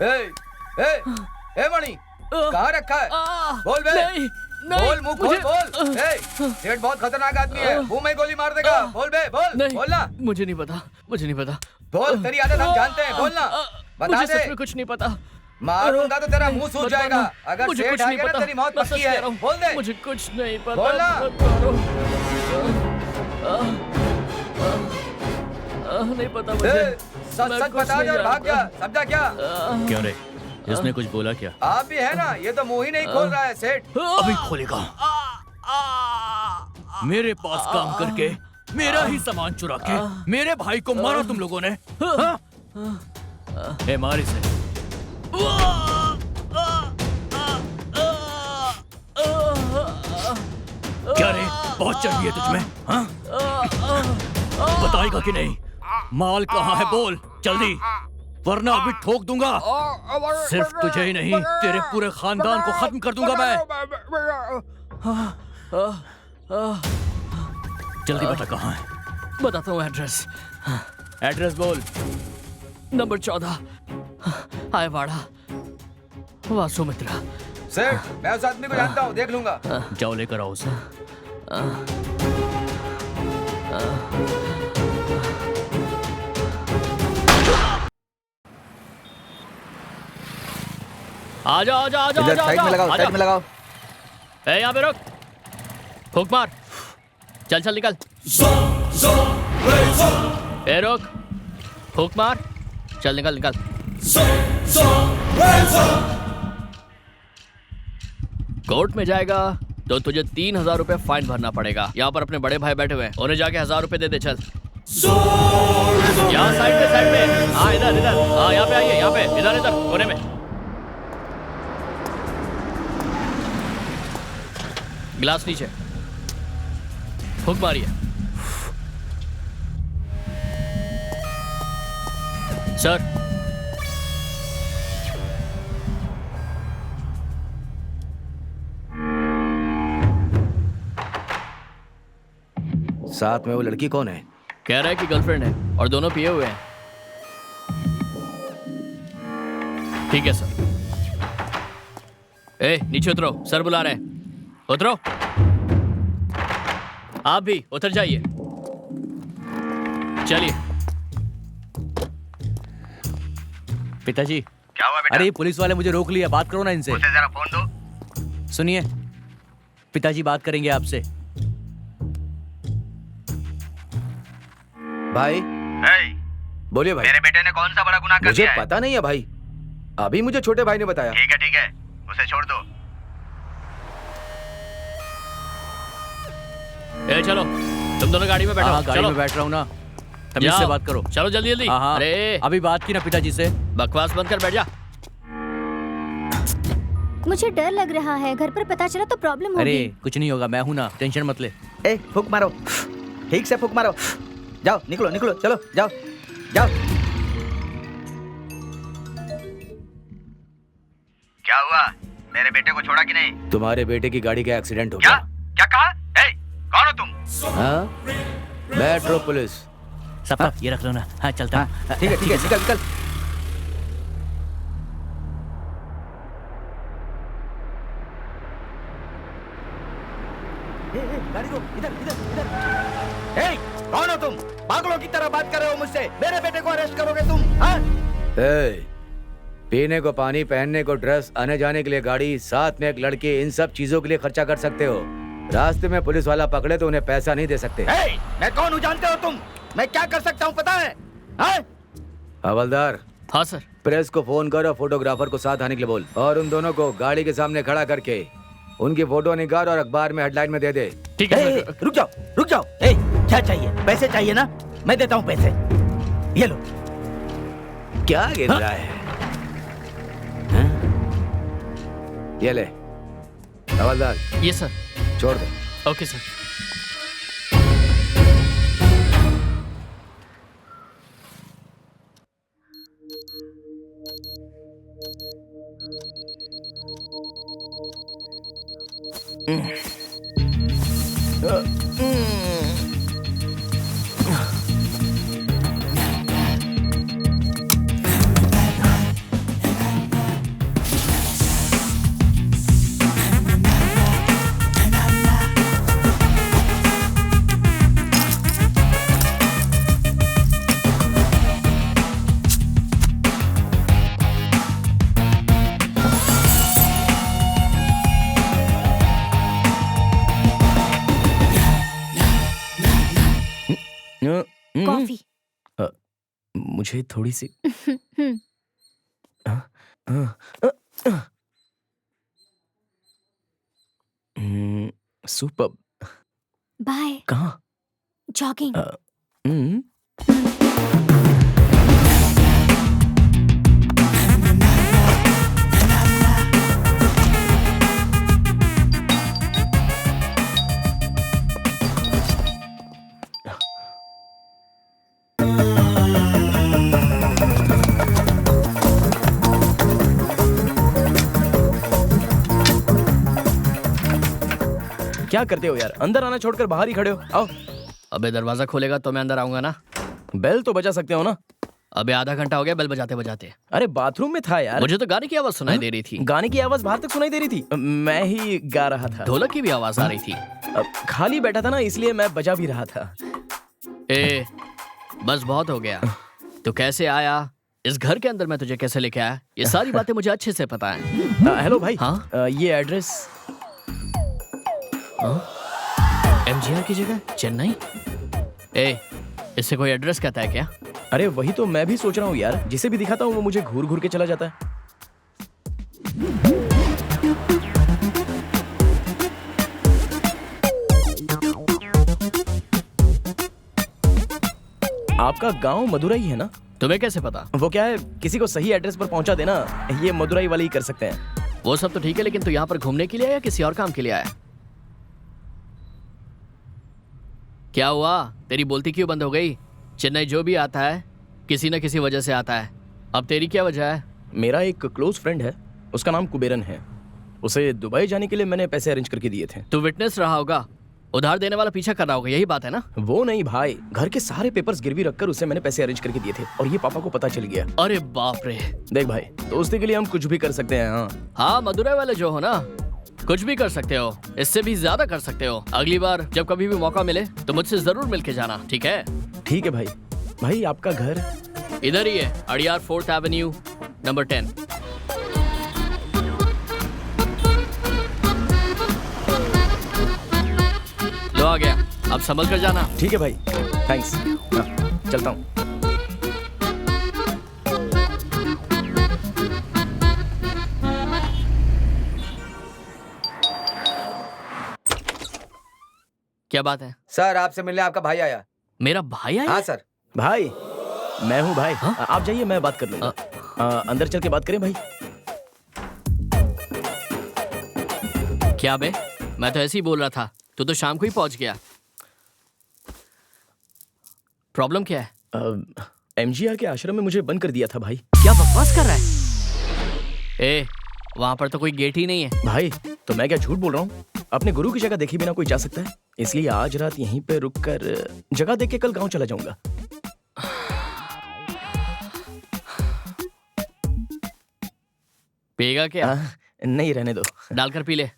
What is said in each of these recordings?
ए मणि, कहाँ रखा है? बोल बे। नहीं, बोल, मुंह खोल, बोल। सेठ बहुत खतरनाक आदमी है, मुंह में गोली मार देगा। बोल बे, बोल। बोलना। मुझे नहीं पता। बोल, तेरी आदत हम जानते हैं, बोलना। बता मुझे दे। सच में कुछ नहीं पता। मारूंगा तो तेरा मुंह सूज जाएगा। अगर मुझे सेठ कुछ आ नहीं गया ना पता। तेरी मौत मैं पक्की सच कह है। रहा हूँ। बोल दे। मुझे कुछ नहीं पता। बोलना। नहीं पता मुझे। सच सच बता दे और भाग जा। समझा क्या? क्यों रे, इसने कुछ बोला क्या? आप भी है ना, ये तो मुंह ही नहीं खोल रहा है सेठ। अभी खोलेगा। मेरे पास काम करके मेरा ही सामान चुरा के मेरे भाई को मारा तुम लोगों ने। हाँ? ए, मार इसे। क्या रे, बहुत चढ़ है तुझमें? हाँ? बताएगा कि नहीं? माल कहाँ है, बोल जल्दी, वरना अभी ठोक दूंगा। सिर्फ तुझे ही नहीं, तेरे पूरे खानदान को खत्म कर दूंगा मैं। जल्दी बता कहाँ है। बताता हूँ एड्रेस। एड्रेस बोल। नंबर 14 आयवाड़ा, वासुमित्रा। सेठ, मैं उस आदमी को जानता हूँ, देख लूंगा। जाओ लेकर आओ उसे। आजा। इधर साइड में लगाओ, साइड में लगाओ। ए, यहाँ पे रुक। फूक मार। चल निकल। ए, रुक। फूक मार। चल निकल। कोर्ट में जाएगा तो तुझे 3,000 रुपए फाइन भरना पड़ेगा। यहाँ पर अपने बड़े भाई बैठे हुए हैं, उन्हें जाके 1,000 रुपए दे दे। चल यहाँ साइड में। हाँ, इधर। हाँ, यहाँ पे आइए, यहाँ पे। इधर कोने में। गिलास नीचे। फूक मारिए। सर, साथ में वो लड़की कौन है? कह रहा है कि गर्लफ्रेंड है और दोनों पिए हुए हैं। ठीक है सर। ए, नीचे उतरो, सर बुला रहे हैं। उतरो। आप भी उतर जाइए। चलिए। पिताजी। क्या हुआ बेटा? अरे पुलिस वाले मुझे रोक लिया, बात करो ना इनसे। उसे जरा फोन दो। सुनिए, पिताजी बात करेंगे आपसे। भाई। बोलिए भाई। मेरे बेटे ने कौन सा बड़ा गुनाह कर मुझे दिया है? पता नहीं है भाई, अभी मुझे छोटे भाई ने बताया। ठीक है, उसे छोड़ दो। ए, चलो, तुम दोनों गाड़ी में बैठो। हाँ, गाड़ी चलो। में बैठ रहा हूँ ना, तमीज से बात करो। चलो जल्दी। हाँ, अरे अभी बात की ना पिताजी से। बकवास बंद कर बैठ जा। मुझे डर लग रहा है, घर पर पता चला तो प्रॉब्लम होगी। अरे कुछ नहीं होगा, मैं हूँ ना, टेंशन मत ले। ए, फूक मारो, ठीक से फूक मारो। जाओ, निकलो, चलो, जाओ। क्या हुआ? मेरे बेटे को छोड़ा कि नहीं? तुम्हारे बेटे की गाड़ी का एक्सीडेंट हो क्या गया। कहा? कौन हो तुम? हाँ? Metro police. सब ये रख लो ना। हाँ, चलता। ठीक है, निकल। गाड़ी को इधर। कौन हो तुम? पागलों की तरह बात कर रहे हो मुझसे? मेरे बेटे को अरेस्ट करोगे तुम? हाँ? पीने को पानी, पहनने को ड्रेस, आने जाने के लिए गाड़ी, साथ में एक लड़की, इन सब चीजों के लिए खर्चा कर सकते हो। रास्ते में पुलिस वाला पकड़े तो उन्हें पैसा नहीं दे सकते। मैं कौन हूँ जानते हो तुम? मैं क्या कर सकता हूँ पता है? हवलदार। हाँ सर। प्रेस को फोन करो, फोटोग्राफर को साथ आने के लिए बोल, और उन दोनों को गाड़ी के सामने खड़ा करके उनकी फोटो निकाल और अखबार में हेडलाइन में दे दे। ठीक है सर। रुक जाओ। क्या चाहिए? पैसे चाहिए ना? मैं देता हूँ पैसे। ये लो। क्या गिर रहा है? ये ले हवलदार। ये सर। छोड़ दो। Okay sir. कॉफी। मुझे थोड़ी सी सुपर। बाय। कहाँ? जॉगिंग। हम्म, क्या करते हो यार? अंदर आना छोड़कर बाहर ही खड़े हो। आओ। अबे दरवाजा खोलेगा तो मैं अंदर आऊंगा ना। बेल तो बजा सकते हो ना? अबे आधा घंटा हो गया बेल बजाते बजाते। अरे बाथरूम में था यार। मुझे तो गाने की आवाज सुनाई दे रही थी। गाने की आवाज बाहर तक सुनाई दे रही थी। मैं ही गा रहा था। ढोलक की भी आवाज आ रही थी। खाली बैठा था ना, इसलिए मैं बजा भी रहा था। ए, बस बहुत हो गया। तो कैसे आया इस घर के अंदर, मैं तुझे कैसे लेके आया, ये सारी बातें मुझे अच्छे से पता है। हेलो भाई। हाँ? ये एड्रेस एमजीआर की जगह चेन्नई। ए, इससे कोई एड्रेस कहता है क्या? अरे वही तो मैं भी सोच रहा हूँ यार। जिसे भी दिखाता हूँ वो मुझे घूर घूर के चला जाता है। आपका गांव मदुरई है ना? तुम्हें कैसे पता? वो क्या है, किसी को सही एड्रेस पर पहुंचा देना, ये मदुरई वाले ही कर सकते हैं। वो सब तो ठीक है, लेकिन तू यहाँ पर घूमने के लिए आया या किसी और काम के लिए आया? क्या हुआ? तेरी बोलती क्यों बंद हो गई? चेन्नई जो भी आता है किसी न किसी वजह से आता है। अब तेरी क्या वजह है? मेरा एक क्लोज फ्रेंड है, उसका नाम कुबेरन है। उसे दुबई जाने के लिए मैंने पैसे अरेंज करके दिए थे। तू विटनेस रहा होगा, उधार देने वाला पीछा कर रहा होगा, यही बात है ना? वो नहीं भाई, घर के सारे पेपर्स गिरवी रखकर उसे मैंने पैसे अरेंज करके दिए थे और ये पापा को पता चल गया। अरे बाप रे। देख भाई, दोस्ती के लिए हम कुछ भी कर सकते हैं। हाँ, मदुरई वाले जो हो ना, कुछ भी कर सकते हो, इससे भी ज्यादा कर सकते हो। अगली बार जब कभी भी मौका मिले तो मुझसे जरूर मिलके जाना, ठीक है? ठीक है भाई। भाई आपका घर इधर ही है, अड़ियार 4th एवेन्यू नंबर 10। लो आ गया, अब संभल कर जाना। ठीक है भाई, थैंक्स। चलता हूँ। क्या बात है? सर आपसे मिलने आपका भाई आया। मेरा भाई आया? हाँ सर। भाई मैं हूँ भाई। आप जाइए, मैं बात कर लूंगा। अंदर चल के बात करें भाई। क्या बे, मैं तो ऐसे ही बोल रहा था, तू तो शाम को ही पहुंच गया। प्रॉब्लम क्या है? एमजीआर के आश्रम में मुझे बंद कर दिया था भाई। क्या बकवास कर रहा है? ए, वहां पर तो कोई गेट ही नहीं है। भाई तो मैं क्या झूठ बोल रहा हूँ? अपने गुरु की जगह देखे बिना कोई जा सकता है? इसलिए आज रात यहीं पे रुककर जगह देख के कल गांव चला जाऊंगा। पिएगा क्या? नहीं, रहने दो। डालकर पी ले।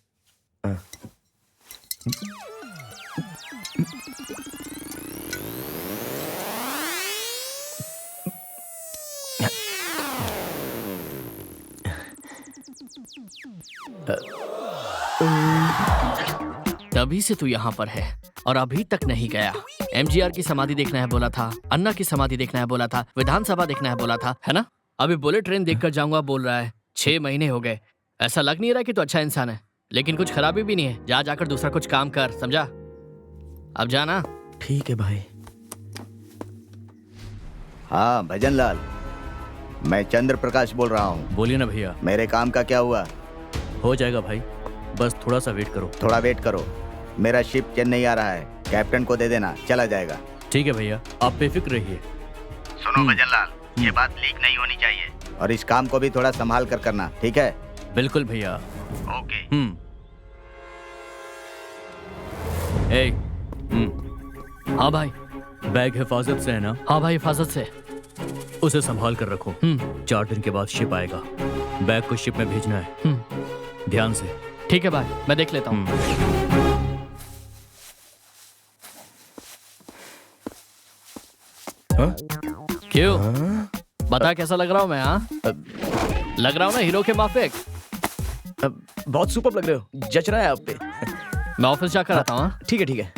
तभी से तू यहाँ पर है और अभी तक नहीं गया। एमजीआर की समाधि देखना है बोला था, अन्ना की समाधि देखना है बोला था, विधानसभा देखना है बोला था, है ना? अभी बुलेट ट्रेन देखकर जाऊंगा बोल रहा है। 6 महीने हो गए, ऐसा लग नहीं रहा कि तू अच्छा इंसान है, लेकिन कुछ खराबी भी नहीं है। जा जाकर दूसरा कुछ काम कर, समझा? अब जाना। ठीक है भाई। हाँ भजन लाल, मैं चंद्र प्रकाश बोल रहा हूँ। बोलिए ना भैया। मेरे काम का क्या हुआ? हो जाएगा भाई, बस थोड़ा सा वेट करो। थोड़ा वेट करो, मेरा शिप चेन्नई आ रहा है, कैप्टन को दे देना, चला जाएगा। ठीक है भैया, आप बेफिक्र रहिए। सुनो भजन लाल, ये बात लीक नहीं होनी चाहिए और इस काम को भी थोड़ा संभाल कर करना, ठीक है? बिल्कुल भैया। ओके। ए, हाँ भाई। बैग हिफाजत से है ना? हाँ भाई, हिफाजत से। उसे संभाल कर रखो। 4 दिन के बाद शिप आएगा, बैग को शिप में भेजना है। ध्यान से। ठीक है भाई, मैं देख लेता हूँ। क्यों? बता कैसा लग रहा हूँ मैं? हाँ, लग रहा हूँ ना हीरो के माफिक? बहुत सुपर लग रहे हो, जच रहा है आप पे। मैं ऑफिस जाकर आता हूँ। ठीक है ठीक है।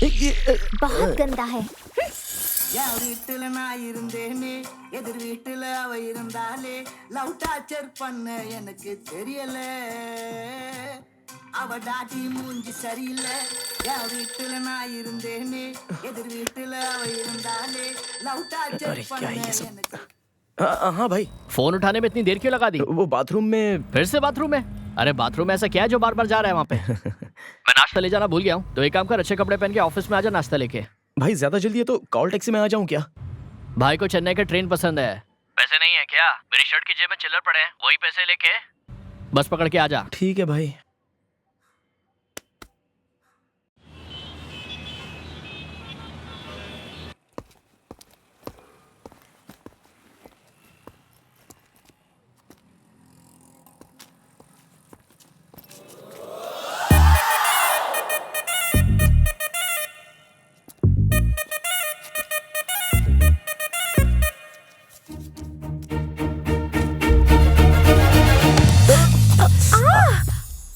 बहुत गंदा है। என் வீட்டுல நான் இருந்தேனே எதிர் வீட்டுல அவ இருந்தாலே லவ் டார்ச்சர் பண்ண எனக்கு தெரியல அவ டாடி மூஞ்சி சரியில்லை என் வீட்டுல நான் இருந்தேனே எதிர் வீட்டுல அவ இருந்தாலே லவ் டார்ச்சர் अरे क्या பண்ண है ये सब? எனக்கு हाँ भाई, फोन उठाने में इतनी देर क्यों लगा दी? वो बाथरूम में। फिर से बाथरूम में? अरे बाथरूम में ऐसा क्या है जो बार बार जा रहा है वहाँ पे? मैं नाश्ता ले जाना भूल गया हूँ, तो एक काम कर, अच्छे कपड़े पहन के ऑफिस में आजा नाश्ता लेके। भाई ज्यादा जल्दी है तो कॉल टैक्सी में आ जाऊं क्या? भाई को चेन्नई का ट्रेन पसंद है। पैसे नहीं है क्या? मेरी शर्ट की जेब में चिल्लर पड़े हैं, वही पैसे लेके बस पकड़ के आजा। ठीक है भाई।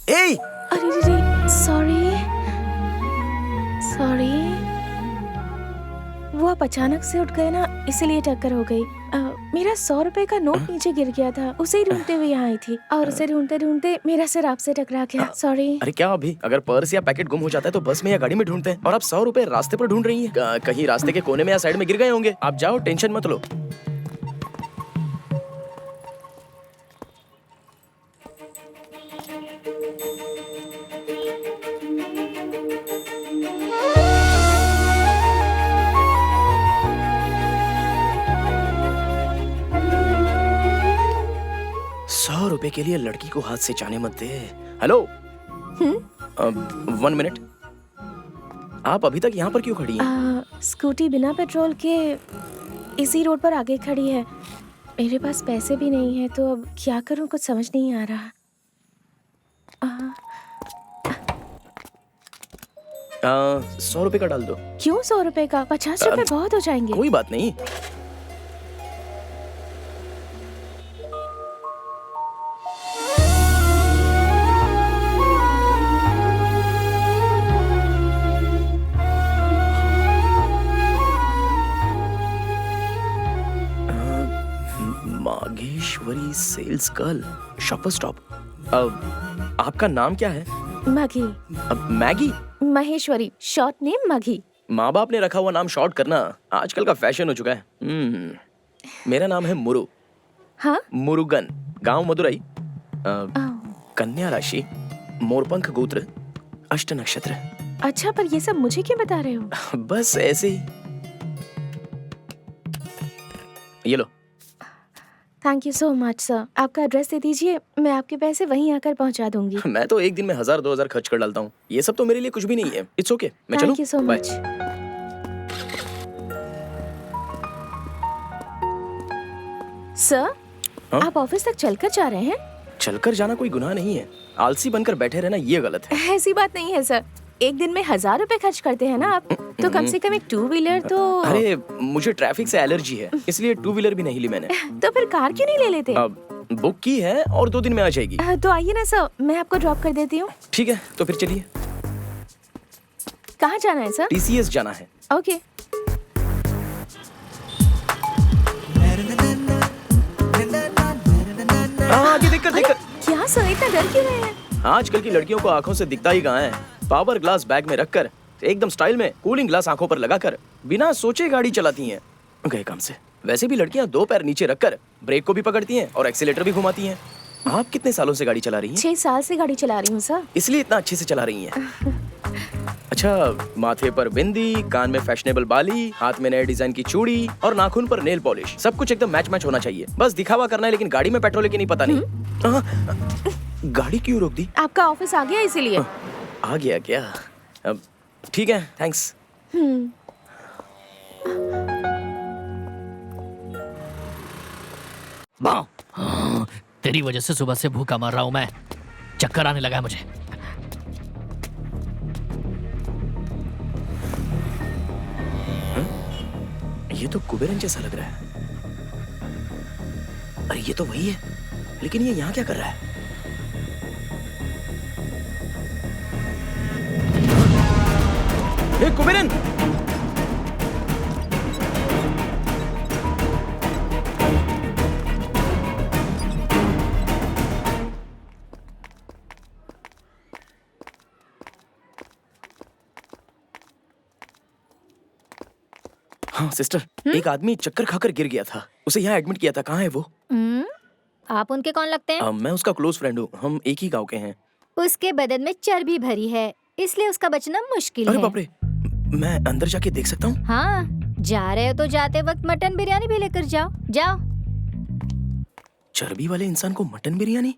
ए, अरे रे, सॉरी सॉरी। वो आप अचानक से उठ गए ना, इसीलिए टक्कर हो गई। मेरा 100 रुपए का नोट नीचे गिर गया था, उसे ही ढूंढते हुए यहाँ आई थी और उसे ढूंढते ढूंढते मेरा सिर आपसे टकरा गया। सॉरी। अरे क्या अभी अगर पर्स या पैकेट गुम हो जाता है तो बस में या गाड़ी में ढूंढते हैं, और आप 100 रुपए रास्ते पर ढूंढ रही हैं। कहीं रास्ते के कोने में या साइड में गिर गए होंगे। आप जाओ, टेंशन मत लो। ₹100 के लिए लड़की को हाथ से जाने मत दे। Hello, 1 minute. आप अभी तक यहाँ पर क्यों खड़ी हैं? स्कूटी बिना पेट्रोल के इसी रोड पर आगे खड़ी है। मेरे पास पैसे भी नहीं है, तो अब क्या करूँ, कुछ समझ नहीं आ रहा। 100 रुपए का डाल दो। क्यों 100 रुपए का? 50 रुपए बहुत हो जाएंगे। कोई बात नहीं। मागेश्वरी सेल्स गर्ल, शॉपर स्टॉप। आपका नाम क्या है? मघी। मैगी? Maheshwari, short name मघी। माँ बाप ने रखा हुआ नाम शॉर्ट करना आजकल का फैशन हो चुका है। मेरा नाम है मुरु। हाँ? मुरुगन, गांव मदुरई, कन्या राशि, मोरपंख गोत्र, अष्ट नक्षत्र। अच्छा, पर ये सब मुझे क्यों बता रहे हो? बस ऐसे ही। ये लो। Thank you so much sir. आपका एड्रेस दे दीजिए, मैं आपके पैसे वहीं आकर पहुंचा दूंगी। मैं तो एक दिन में 1000-2000 खर्च कर डालता हूँ। ये सब तो मेरे लिए कुछ भी नहीं है। इट्स ओके, मैं चलूं? Thank you so bye. Much. Sir, हाँ? आप ऑफिस तक चलकर जा रहे हैं? चलकर जाना कोई गुनाह नहीं है, आलसी बनकर बैठे रहना ये गलत है। ऐसी बात नहीं है सर। एक दिन में 1000 रुपए खर्च करते हैं ना आप, तो कम से कम एक 2 व्हीलर तो। अरे मुझे ट्रैफिक से एलर्जी है, इसलिए 2 व्हीलर भी नहीं ली मैंने। तो फिर कार क्यों नहीं ले लेते? अब बुक की है और 2 दिन में आ जाएगी। तो आइए ना सर, मैं आपको ड्रॉप कर देती हूँ। ठीक है, तो फिर चलिए। कहाँ जाना है सर? TCS जाना है। ओके। दिक्कत। क्या सर, इतना डर क्यों रहे हैं? आजकल की लड़कियों को आंखों से दिखता ही कहाँ है। पावर ग्लास बैग में रखकर, एकदम स्टाइल में कूलिंग ग्लास आंखों पर लगाकर बिना सोचे गाड़ी चलाती हैं। गए काम से। वैसे भी लड़कियां 2 पैर नीचे रखकर ब्रेक को भी पकड़ती हैं और एक्सीलेटर भी घुमाती हैं। आप कितने सालों से गाड़ी चला रही हैं? 6 साल से गाड़ी चला रही हूँ सर। इसलिए इतना अच्छे से चला रही हैं। अच्छा, माथे पर बिंदी, कान में फैशनेबल बाली, हाथ में नए डिजाइन की चूड़ी और नाखून पर नेल पॉलिश। सब कुछ एकदम मैच होना चाहिए। बस दिखावा करना है, लेकिन गाड़ी में पेट्रोल लेके नहीं, पता नहीं। गाड़ी क्यों रोक दी? आपका ऑफिस आ गया इसीलिए। आ गया क्या? अब ठीक है, थैंक्स। तेरी वजह से सुबह से भूखा मर रहा हूं मैं। चक्कर आने लगा है मुझे। ये तो कुबेरन जैसा लग रहा है। अरे ये तो वही है, लेकिन ये यहाँ क्या कर रहा है? हे कुबेरन, हाँ सिस्टर, एक आदमी चक्कर खाकर गिर गया था, उसे यहाँ एडमिट किया था। कहाँ है वो? आप उनके कौन लगते हैं? मैं उसका क्लोज फ्रेंड हूँ, हम एक ही गांव के हैं। उसके बदन में चर्बी भरी है, इसलिए उसका बचना मुश्किल अरे है। बाप रे, मैं अंदर जाके देख सकता हूँ? हाँ, जा रहे हो तो जाते वक्त मटन बिरयानी भी लेकर जाओ। जाओ। चर्बी वाले इंसान को मटन बिरयानी?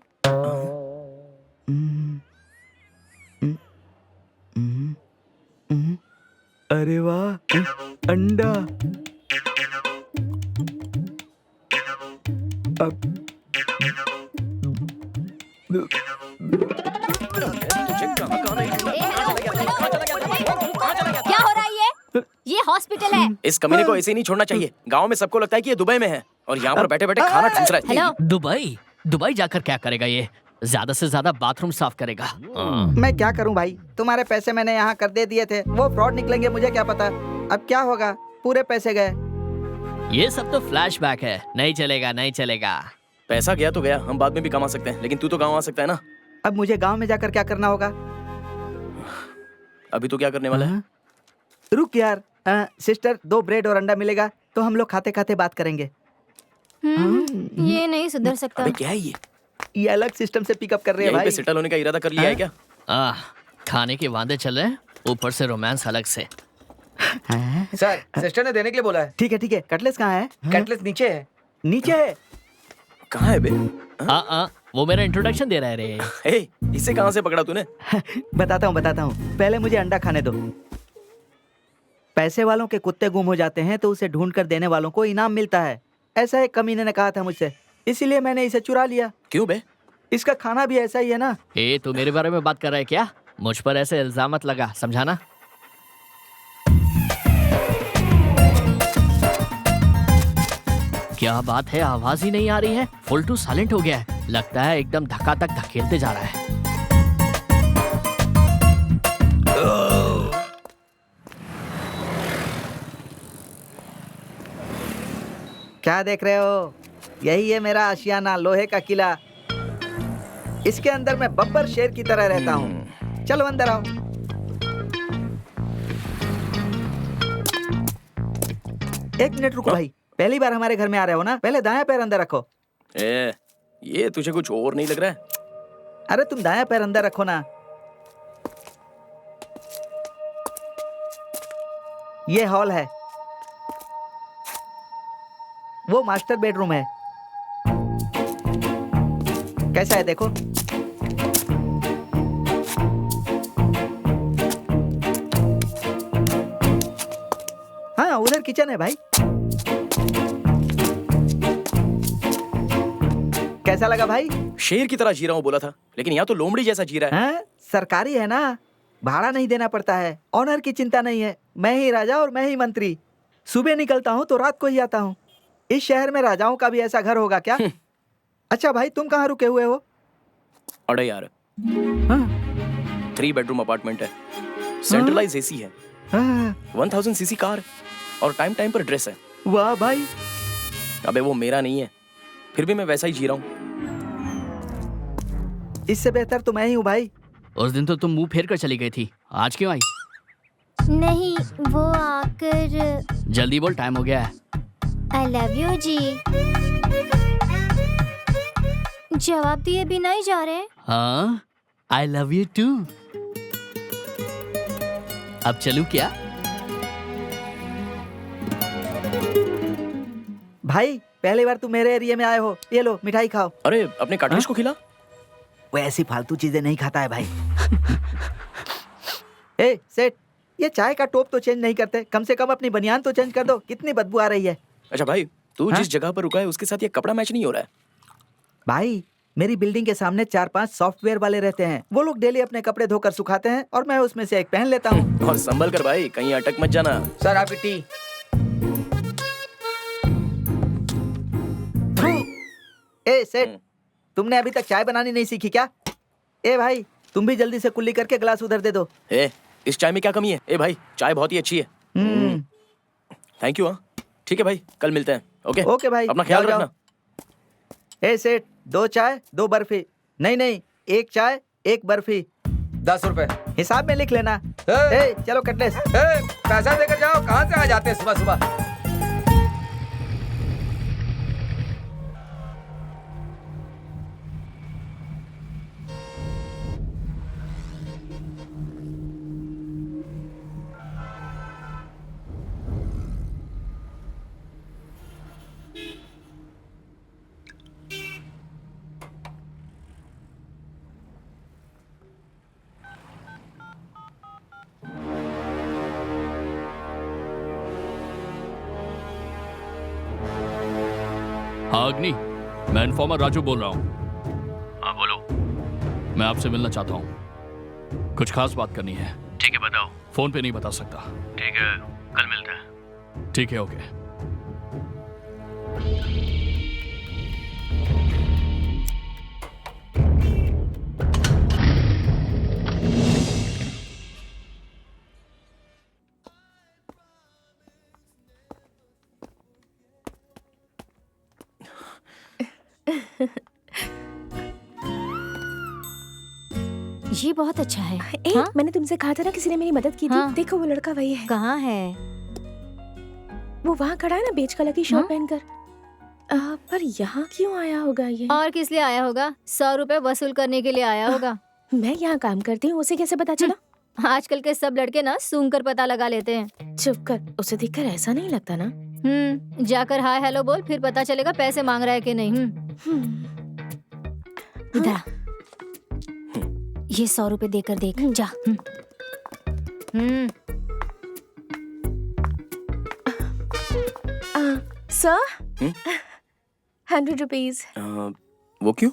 अरे वाह, अंडा। अब क्या हो रहा है ये हॉस्पिटल है। इस कमीने को ऐसे ही नहीं छोड़ना चाहिए। गांव में सबको लगता है कि ये दुबई में है और यहाँ पर बैठे बैठे खाना ठूस रहा है। हेलो, दुबई दुबई जाकर क्या करेगा ये? ज्यादा से ज्यादा बाथरूम साफ करेगा। मैं क्या करूं भाई, तुम्हारे पैसे मैंने यहाँ कर दे दिए थे, वो फ्रॉड निकलेंगे मुझे क्या पता। अब क्या होगा, पूरे पैसे गए। ये सब तो फ्लैशबैक है, नहीं चलेगा नहीं चलेगा। पैसा गया तो गया, हम बाद में भी कमा सकते हैं, लेकिन तू तो गाँव आ सकता है ना। अब मुझे गांव में जाकर क्या करना होगा? अभी तो क्या करने वाला है? रुक यार, सिस्टर 2 ब्रेड और अंडा मिलेगा तो हम लोग खाते खाते बात करेंगे। ये नहीं सुधर सकता। अबे क्या है ये अलग सिस्टम से पिकअप कर रहे हैं यहीं पे भाई। सेटल होने का इरादा कर लिया है क्या? खाने के वादे चल रहे हैं, ऊपर से रोमांस अलग से। सर, सिस्टर ने देने के लिए बोला है। ठीक है, कटलेस कहाँ है? कटलेस नीचे है। नीचे है। कहाँ है बे? वो मेरा इंट्रोडक्शन दे रहा है रे। ए, इसे कहाँ से पकड़ा तूने? बताता हूँ। पहले मुझे अंडा खाने दो। पैसे वालों के कुत्ते गुम हो जाते हैं तो उसे ढूंढ कर देने वालों को इनाम मिलता है, ऐसा एक कमीने ने कहा था मुझसे, इसीलिए मैंने इसे चुरा लिया। क्यों बे? इसका खाना भी ऐसा ही है ना। तू मेरे बारे में बात कर रहा है क्या? मुझ पर ऐसे इल्जाम मत लगा, समझाना। क्या बात है, आवाज ही नहीं आ रही है, फुल टू साइलेंट हो गया है। लगता है एकदम धक्का-धक धकेलते जा रहा है। क्या देख रहे हो? यही है मेरा आशियाना, लोहे का किला। इसके अंदर मैं बब्बर शेर की तरह रहता हूँ। चलो अंदर आओ। एक मिनट रुको भाई, पहली बार हमारे घर में आ रहे हो ना, पहले दायां पैर अंदर रखो। ये तुझे कुछ और नहीं लग रहा है? अरे तुम दायां पैर अंदर रखो ना। ये हॉल है, वो मास्टर बेडरूम है। कैसा है देखो। हाँ, उधर किचन है भाई। कैसा लगा भाई? शेर की तरह जी रहा हूँ बोला था, लेकिन यहाँ तो लोमड़ी जैसा जी रहा है। हाँ, सरकारी है ना, भाड़ा नहीं देना पड़ता है, ऑनर की चिंता नहीं है। मैं ही राजा और मैं ही मंत्री। सुबह निकलता हूँ तो रात को ही आता हूँ। इस शहर में राजाओं का भी ऐसा घर होगा क्या? अच्छा भाई, तुम कहाँ रुके हुए हो? अरे यार, हाँ, 3 बेडरूम अपार्टमेंट है, सेंट्रलाइज एसी है, 1000 सीसी कार और टाइम टाइम पर ड्रेस है। वाह भाई। अबे वो मेरा नहीं है, फिर भी मैं वैसा ही जी रहा हूँ। इससे बेहतर तो मैं ही हूँ भाई। उस दिन तो तुम मुंह फेर कर चली गई थी, आज क्यों आई? नहीं, वो आकर। जल्दी बोल, टाइम हो गया है। आई लव यू जी। जवाब दिए बिना ही जा रहे। हाँ, आई लव यू टू। अब चलूं क्या? भाई, पहली बार तुम मेरे एरिया में आए हो, ये लो मिठाई खाओ। अरे अपने कार्टरिज को खिला। वो ऐसी फालतू चीजें नहीं खाता है भाई। ए सेठ, ये चाय का टोप तो चेंज नहीं करते, कम से कम अपनी बनियान तो चेंज कर दो, कितनी बदबू आ रही है। अच्छा भाई, तू हाँ? जिस जगह पर रुका है उसके साथ ये कपड़ा मैच नहीं हो रहा है। भाई, मेरी बिल्डिंग के सामने 4-5 सॉफ्टवेयर वाले रहते हैं, वो लोग डेली अपने कपड़े धोकर सुखाते हैं और मैं उसमें से एक पहन लेता हूँ। और संभल कर भाई, कहीं अटक मत जाना। सर, आपकी टी। ए सेठ, तुमने अभी तक चाय बनानी नहीं सीखी क्या? ए भाई, तुम भी जल्दी से कुल्ली करके गिलास उधर दे दो। ए, इस चाय में क्या कमी है? ए भाई, चाय बहुत ही अच्छी है। Thank you. हाँ ठीक है भाई, कल मिलते हैं। ओके ओके भाई, अपना ख्याल जाओ, रखना। ए सेठ, 2 चाय 2 बर्फी। नहीं नहीं, 1 चाय 1 बर्फी। 10 रुपए। हिसाब में लिख लेना। ए, ए चलो कटलेस। पैसा देकर जाओ। कहाँ से आ जाते हैं सुबह सुबह? हाँ अग्नि, मैं इन्फॉर्मर राजू बोल रहा हूँ। हाँ बोलो। मैं आपसे मिलना चाहता हूँ, कुछ खास बात करनी है। ठीक है बताओ। फोन पे नहीं बता सकता। ठीक है, कल मिलते हैं। ठीक है, ओके। ये बहुत अच्छा है। ए, हाँ? मैंने तुमसे कहा था ना किसी ने मेरी मदद की थी। हाँ। देखो वो लड़का वही है। कहाँ है? वो वहाँ खड़ा है ना, बेज कलर की शर्ट पहनकर। पर यहाँ क्यों आया होगा ये? और किस लिए आया होगा? 100 रुपए वसूल करने के लिए आया होगा। मैं यहाँ काम करती हूँ, उसे कैसे पता चला? आजकल के सब लड़के ना सूंघ कर पता लगा लेते हैं। चुप कर, उसे देखकर ऐसा नहीं लगता ना। जाकर हाय हेलो बोल, फिर पता चलेगा पैसे मांग रहा है कि नहीं। इधर आ। ये 100 रुपए देकर देख जा। Sir, 100 rupees. वो क्यों?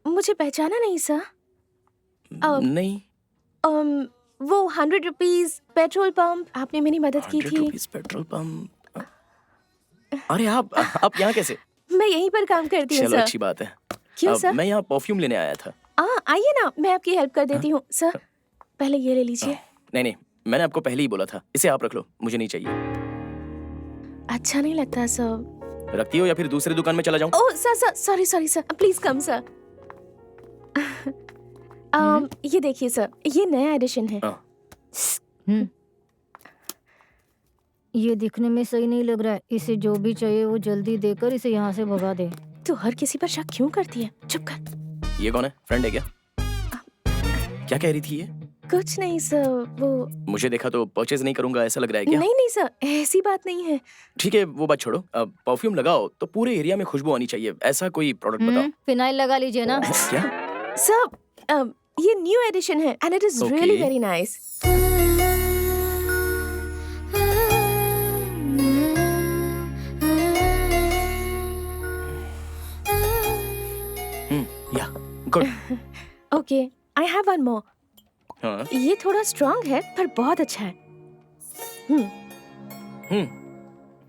मुझे पहचाना नहीं सर? नहीं। वो 100 रुपीज पेट्रोल पंप, आपने मेरी मदद की 100 थी। Rupees petrol pump. अरे आप यहाँ कैसे? मैं यहीं पर काम करती हूँ चलो सर। अच्छी बात है। क्यों सर? मैं यहाँ परफ्यूम लेने आया था। आइए ना, मैं आपकी हेल्प कर देती हूँ सर। पहले ये ले लीजिए। नहीं, मैंने आपको पहले ही बोला था, इसे आप रख लो, मुझे नहीं चाहिए। अच्छा नहीं लगता सर। रखती हो या फिर दूसरी दुकान में चला जाऊं? Oh sir, sorry sir, please come sir. ये देखिए सर, ये नया एडिशन है। ये दिखने में सही नहीं लग रहा है। इसे जो भी चाहिए वो जल्दी देकर इसे यहाँ से भगा दे। तू हर किसी पर शक क्यों करती है? चुप कर। ये कौन है? फ्रेंड है क्या? क्या कह रही थी ये? कुछ नहीं सर, वो मुझे देखा तो परचेज नहीं करूंगा ऐसा लग रहा है क्या? नहीं सर, ऐसी बात नहीं है। ठीक है वो बात छोड़ो। अब परफ्यूम लगाओ तो पूरे एरिया में खुशबू आनी चाहिए, ऐसा कोई प्रोडक्ट बताओ। फिनाइल लगा लीजिए ना। क्या? सर, ये न्यू एडिशन है and it is Okay. Really very nice. Yeah good. Okay, I have one more. हाँ। ये थोड़ा स्ट्रॉन्ग है पर बहुत अच्छा है। ये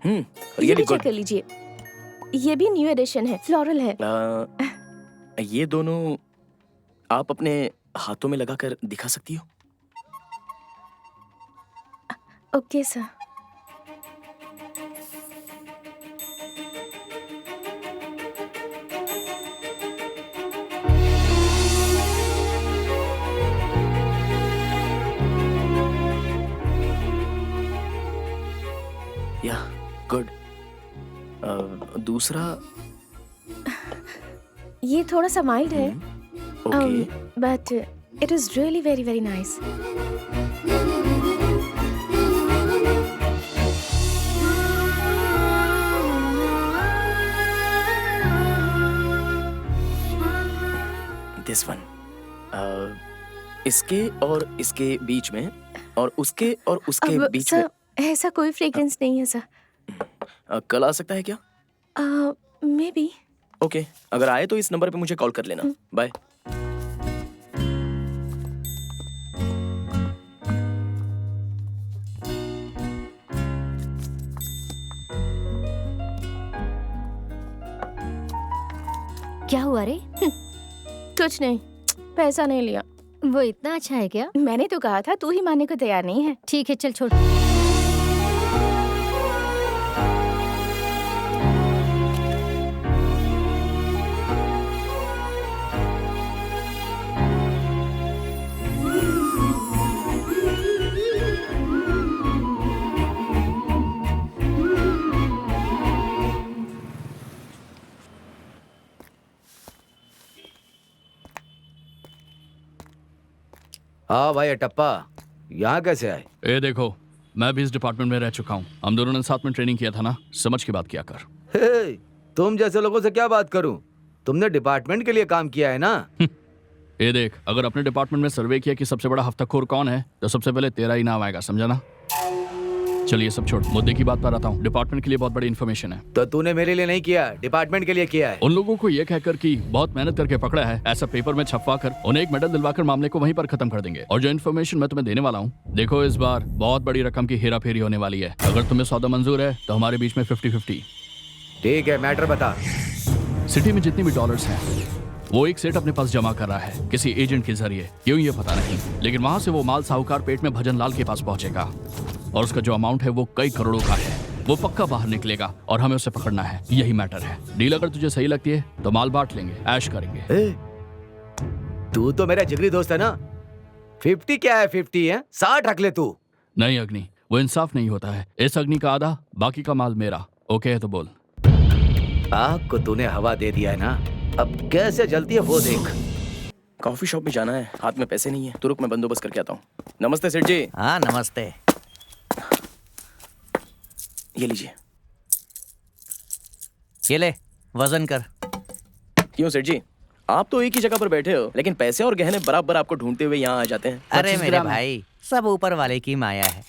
रियली भी चेक गुड। कर लीजिए। ये भी न्यू एडिशन है, फ्लोरल है। ये दोनों आप अपने हाथों में लगाकर दिखा सकती हो? Okay sir. या गुड। दूसरा ये थोड़ा सा माइल्ड है, okay. But it is really very very nice. This one. इसके और इसके बीच में और उसके और उसके अब बीच में। सर, ऐसा कोई फ्रेग्रेंस नहीं है सर। कल आ सकता है क्या? May be. ओके, अगर आए तो इस नंबर पे मुझे कॉल कर लेना। बाय। क्या हुआ रे? कुछ नहीं, पैसा नहीं लिया। वो इतना अच्छा है क्या? मैंने तो कहा था, तू ही मानने को तैयार नहीं है। ठीक है, चल छोड़। हाँ भाई अटप्पा, यहाँ कैसे आए? ए देखो, मैं भी इस डिपार्टमेंट में रह चुका हूँ। हम दोनों ने साथ में ट्रेनिंग किया था ना, समझ के बात किया कर। हे, तुम जैसे लोगों से क्या बात करूं? तुमने डिपार्टमेंट के लिए काम किया है ना? ये देख, अगर अपने डिपार्टमेंट में सर्वे किया कि सबसे बड़ा हफ्ताखोर कौन है, तो सबसे पहले तेरा ही नाम आएगा, समझा ना? चलिए सब छोड़, मुद्दे की बात पर आता हूँ। डिपार्टमेंट के लिए बहुत बड़ी इन्फॉर्मेशन है। तो तूने मेरे लिए नहीं किया, डिपार्टमेंट के लिए किया है। उन लोगों को ये कहकर कि बहुत मेहनत करके पकड़ा है, ऐसा पेपर में छपवा कर उन्हें एक मेडल दिलवाकर मामले को वहीं पर खत्म कर देंगे। और जो इन्फॉर्मेशन मैं तुम्हें देने वाला हूँ, देखो इस बार बहुत बड़ी रकम की हेरा फेरी होने वाली है। अगर तुम्हें सौदा मंजूर है तो हमारे बीच में 50-50। ठीक है, मैटर बता। सिटी में जितनी भी डॉलर्स हैं, वो एक सेठ अपने पास जमा कर रहा है किसी एजेंट के जरिए। क्यों ये पता नहीं, लेकिन वहां से वो माल साहूकार पेट में भजन लाल के पास पहुंचेगा और उसका जो अमाउंट है वो कई करोड़ों का है। वो पक्का बाहर निकलेगा और हमें उसे पकड़ना है, यही मैटर है। डील अगर तुझे सही लगती है तो माल बांट लेंगे, ऐश करेंगे। तू तो मेरा जिगरी दोस्त है ना। 50 क्या है? 50 है, 60 रख ले तू। नहीं अग्नि, वो इंसाफ नहीं होता है। इस अग्नि का आधा, बाकी का माल मेरा। ओके है तो बोल। आग को तूने हवा दे दिया है ना, अब कैसे जलती है वो देख। कॉफी शॉप में जाना है, हाथ में पैसे नहीं है, तो रुक मैं बंदोबस्त करके आता हूँ। नमस्ते सेठ जी। हाँ नमस्ते। ये लीजिए। ये ले, वजन कर। क्यों सेठ जी, आप तो एक ही जगह पर बैठे हो, लेकिन पैसे और गहने बराबर आपको ढूंढते हुए यहाँ आ जाते हैं। अरे मेरे भाई, सब ऊपर वाले की माया है।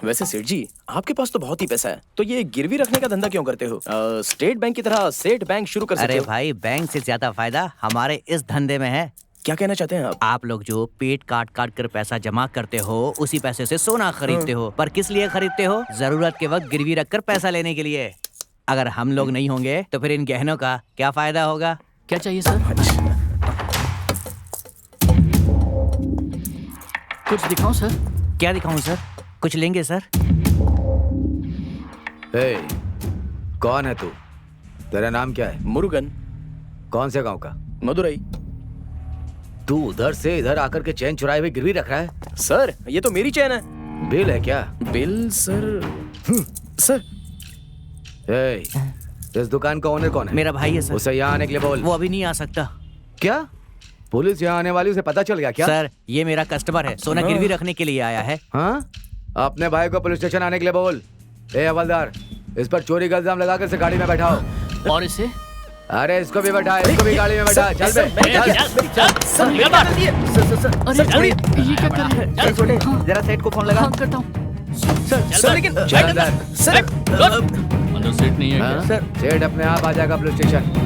वैसे सेठ जी, आपके पास तो बहुत ही पैसा है, तो ये गिरवी रखने का धंधा क्यों करते हो? स्टेट बैंक की तरह सेठ बैंक शुरू कर सकते अरे हो। भाई, बैंक से ज्यादा फायदा हमारे इस धंधे में है। क्या कहना चाहते हैं आप? आप लोग जो पेट काट काट कर पैसा जमा करते हो, उसी पैसे से सोना खरीदते हो। पर किस लिए खरीदते हो? जरूरत के वक्त गिरवी रखकर पैसा लेने के लिए। अगर हम लोग नहीं होंगे तो फिर इन गहनों का क्या फायदा होगा? क्या चाहिए सर? कुछ दिखाऊं सर? क्या दिखाऊं सर? कुछ लेंगे सर? हे, कौन है तू? तेरा नाम क्या है? मुरुगन। कौन से गांव का? मदुरई। तू उधर से इधर आकर के चैन चुराए हुए गिरवी रख रहा है? सर, ये तो मेरी चैन है। बिल है क्या? Bill sir? सर, इस दुकान का ओनर कौन है? मेरा भाई है सर। उसे यहाँ आने के लिए बोल। वो अभी नहीं आ सकता। क्या? पुलिस यहाँ आने वाली, उसे पता चल गया क्या? सर, ये मेरा कस्टमर है, सोना गिरवी रखने के लिए आया है। हाँ? अपने भाई को पुलिस स्टेशन आने के लिए बोल। ए हवलदार, इस पर चोरी का इल्जाम लगाकर इसे गाड़ी में बैठाओ। और इसे? अरे इसको भी बैठा, इसको भी गाड़ी में बैठा। चल बे, ये क्या कर रहे हैं? छोटे, जरा सेठ को फोन लगा। हाँ, करता हूँ। सर लेकिन चल अंदर। अंदर सीट नहीं है हाँ? क्या? सेठ अपने आप आ जाएगा पुलिस स्टेशन।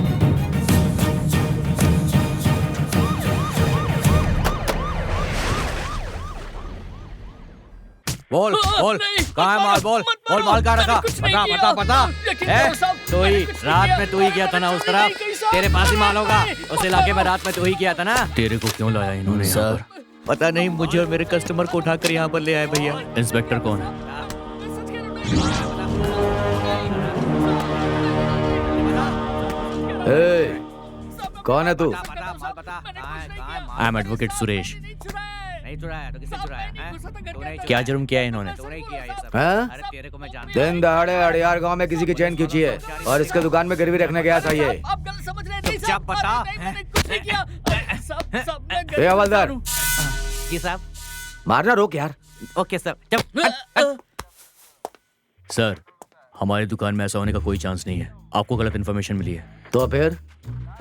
बोल बोल, कहाँ है माल? बोल बोल, माल कहाँ रखा? बता बता बता। है तू ही, रात में तू ही गया था ना उस तरफ, तेरे पास ही माल होगा। उस इलाके में रात में तू ही किया था ना। तेरे को क्यों लाया इन्होंने यहाँ पर? पता नहीं, मुझे और मेरे कस्टमर को उठाकर यहाँ पर ले आए भैया। इंस्पेक्टर कौन है? कौन है तू? I am advocate Suresh. नहीं चुराया तो किसने चुराया? क्या जुर्म किया है इन्होंने? हाँ? अरे तेरे को मैं जानता दिन दहाड़े अड़ियार गांव में किसी की चैन खींची है और इसके दुकान में गिरवी रखने गया था ये। चुपचाप बता। ए हवलदार, जी साहब। मारना रोक यार। Okay sir. सर, हमारी दुकान में ऐसा होने का कोई चांस नहीं है। आपको गलत इन्फॉर्मेशन मिली है। तो फिर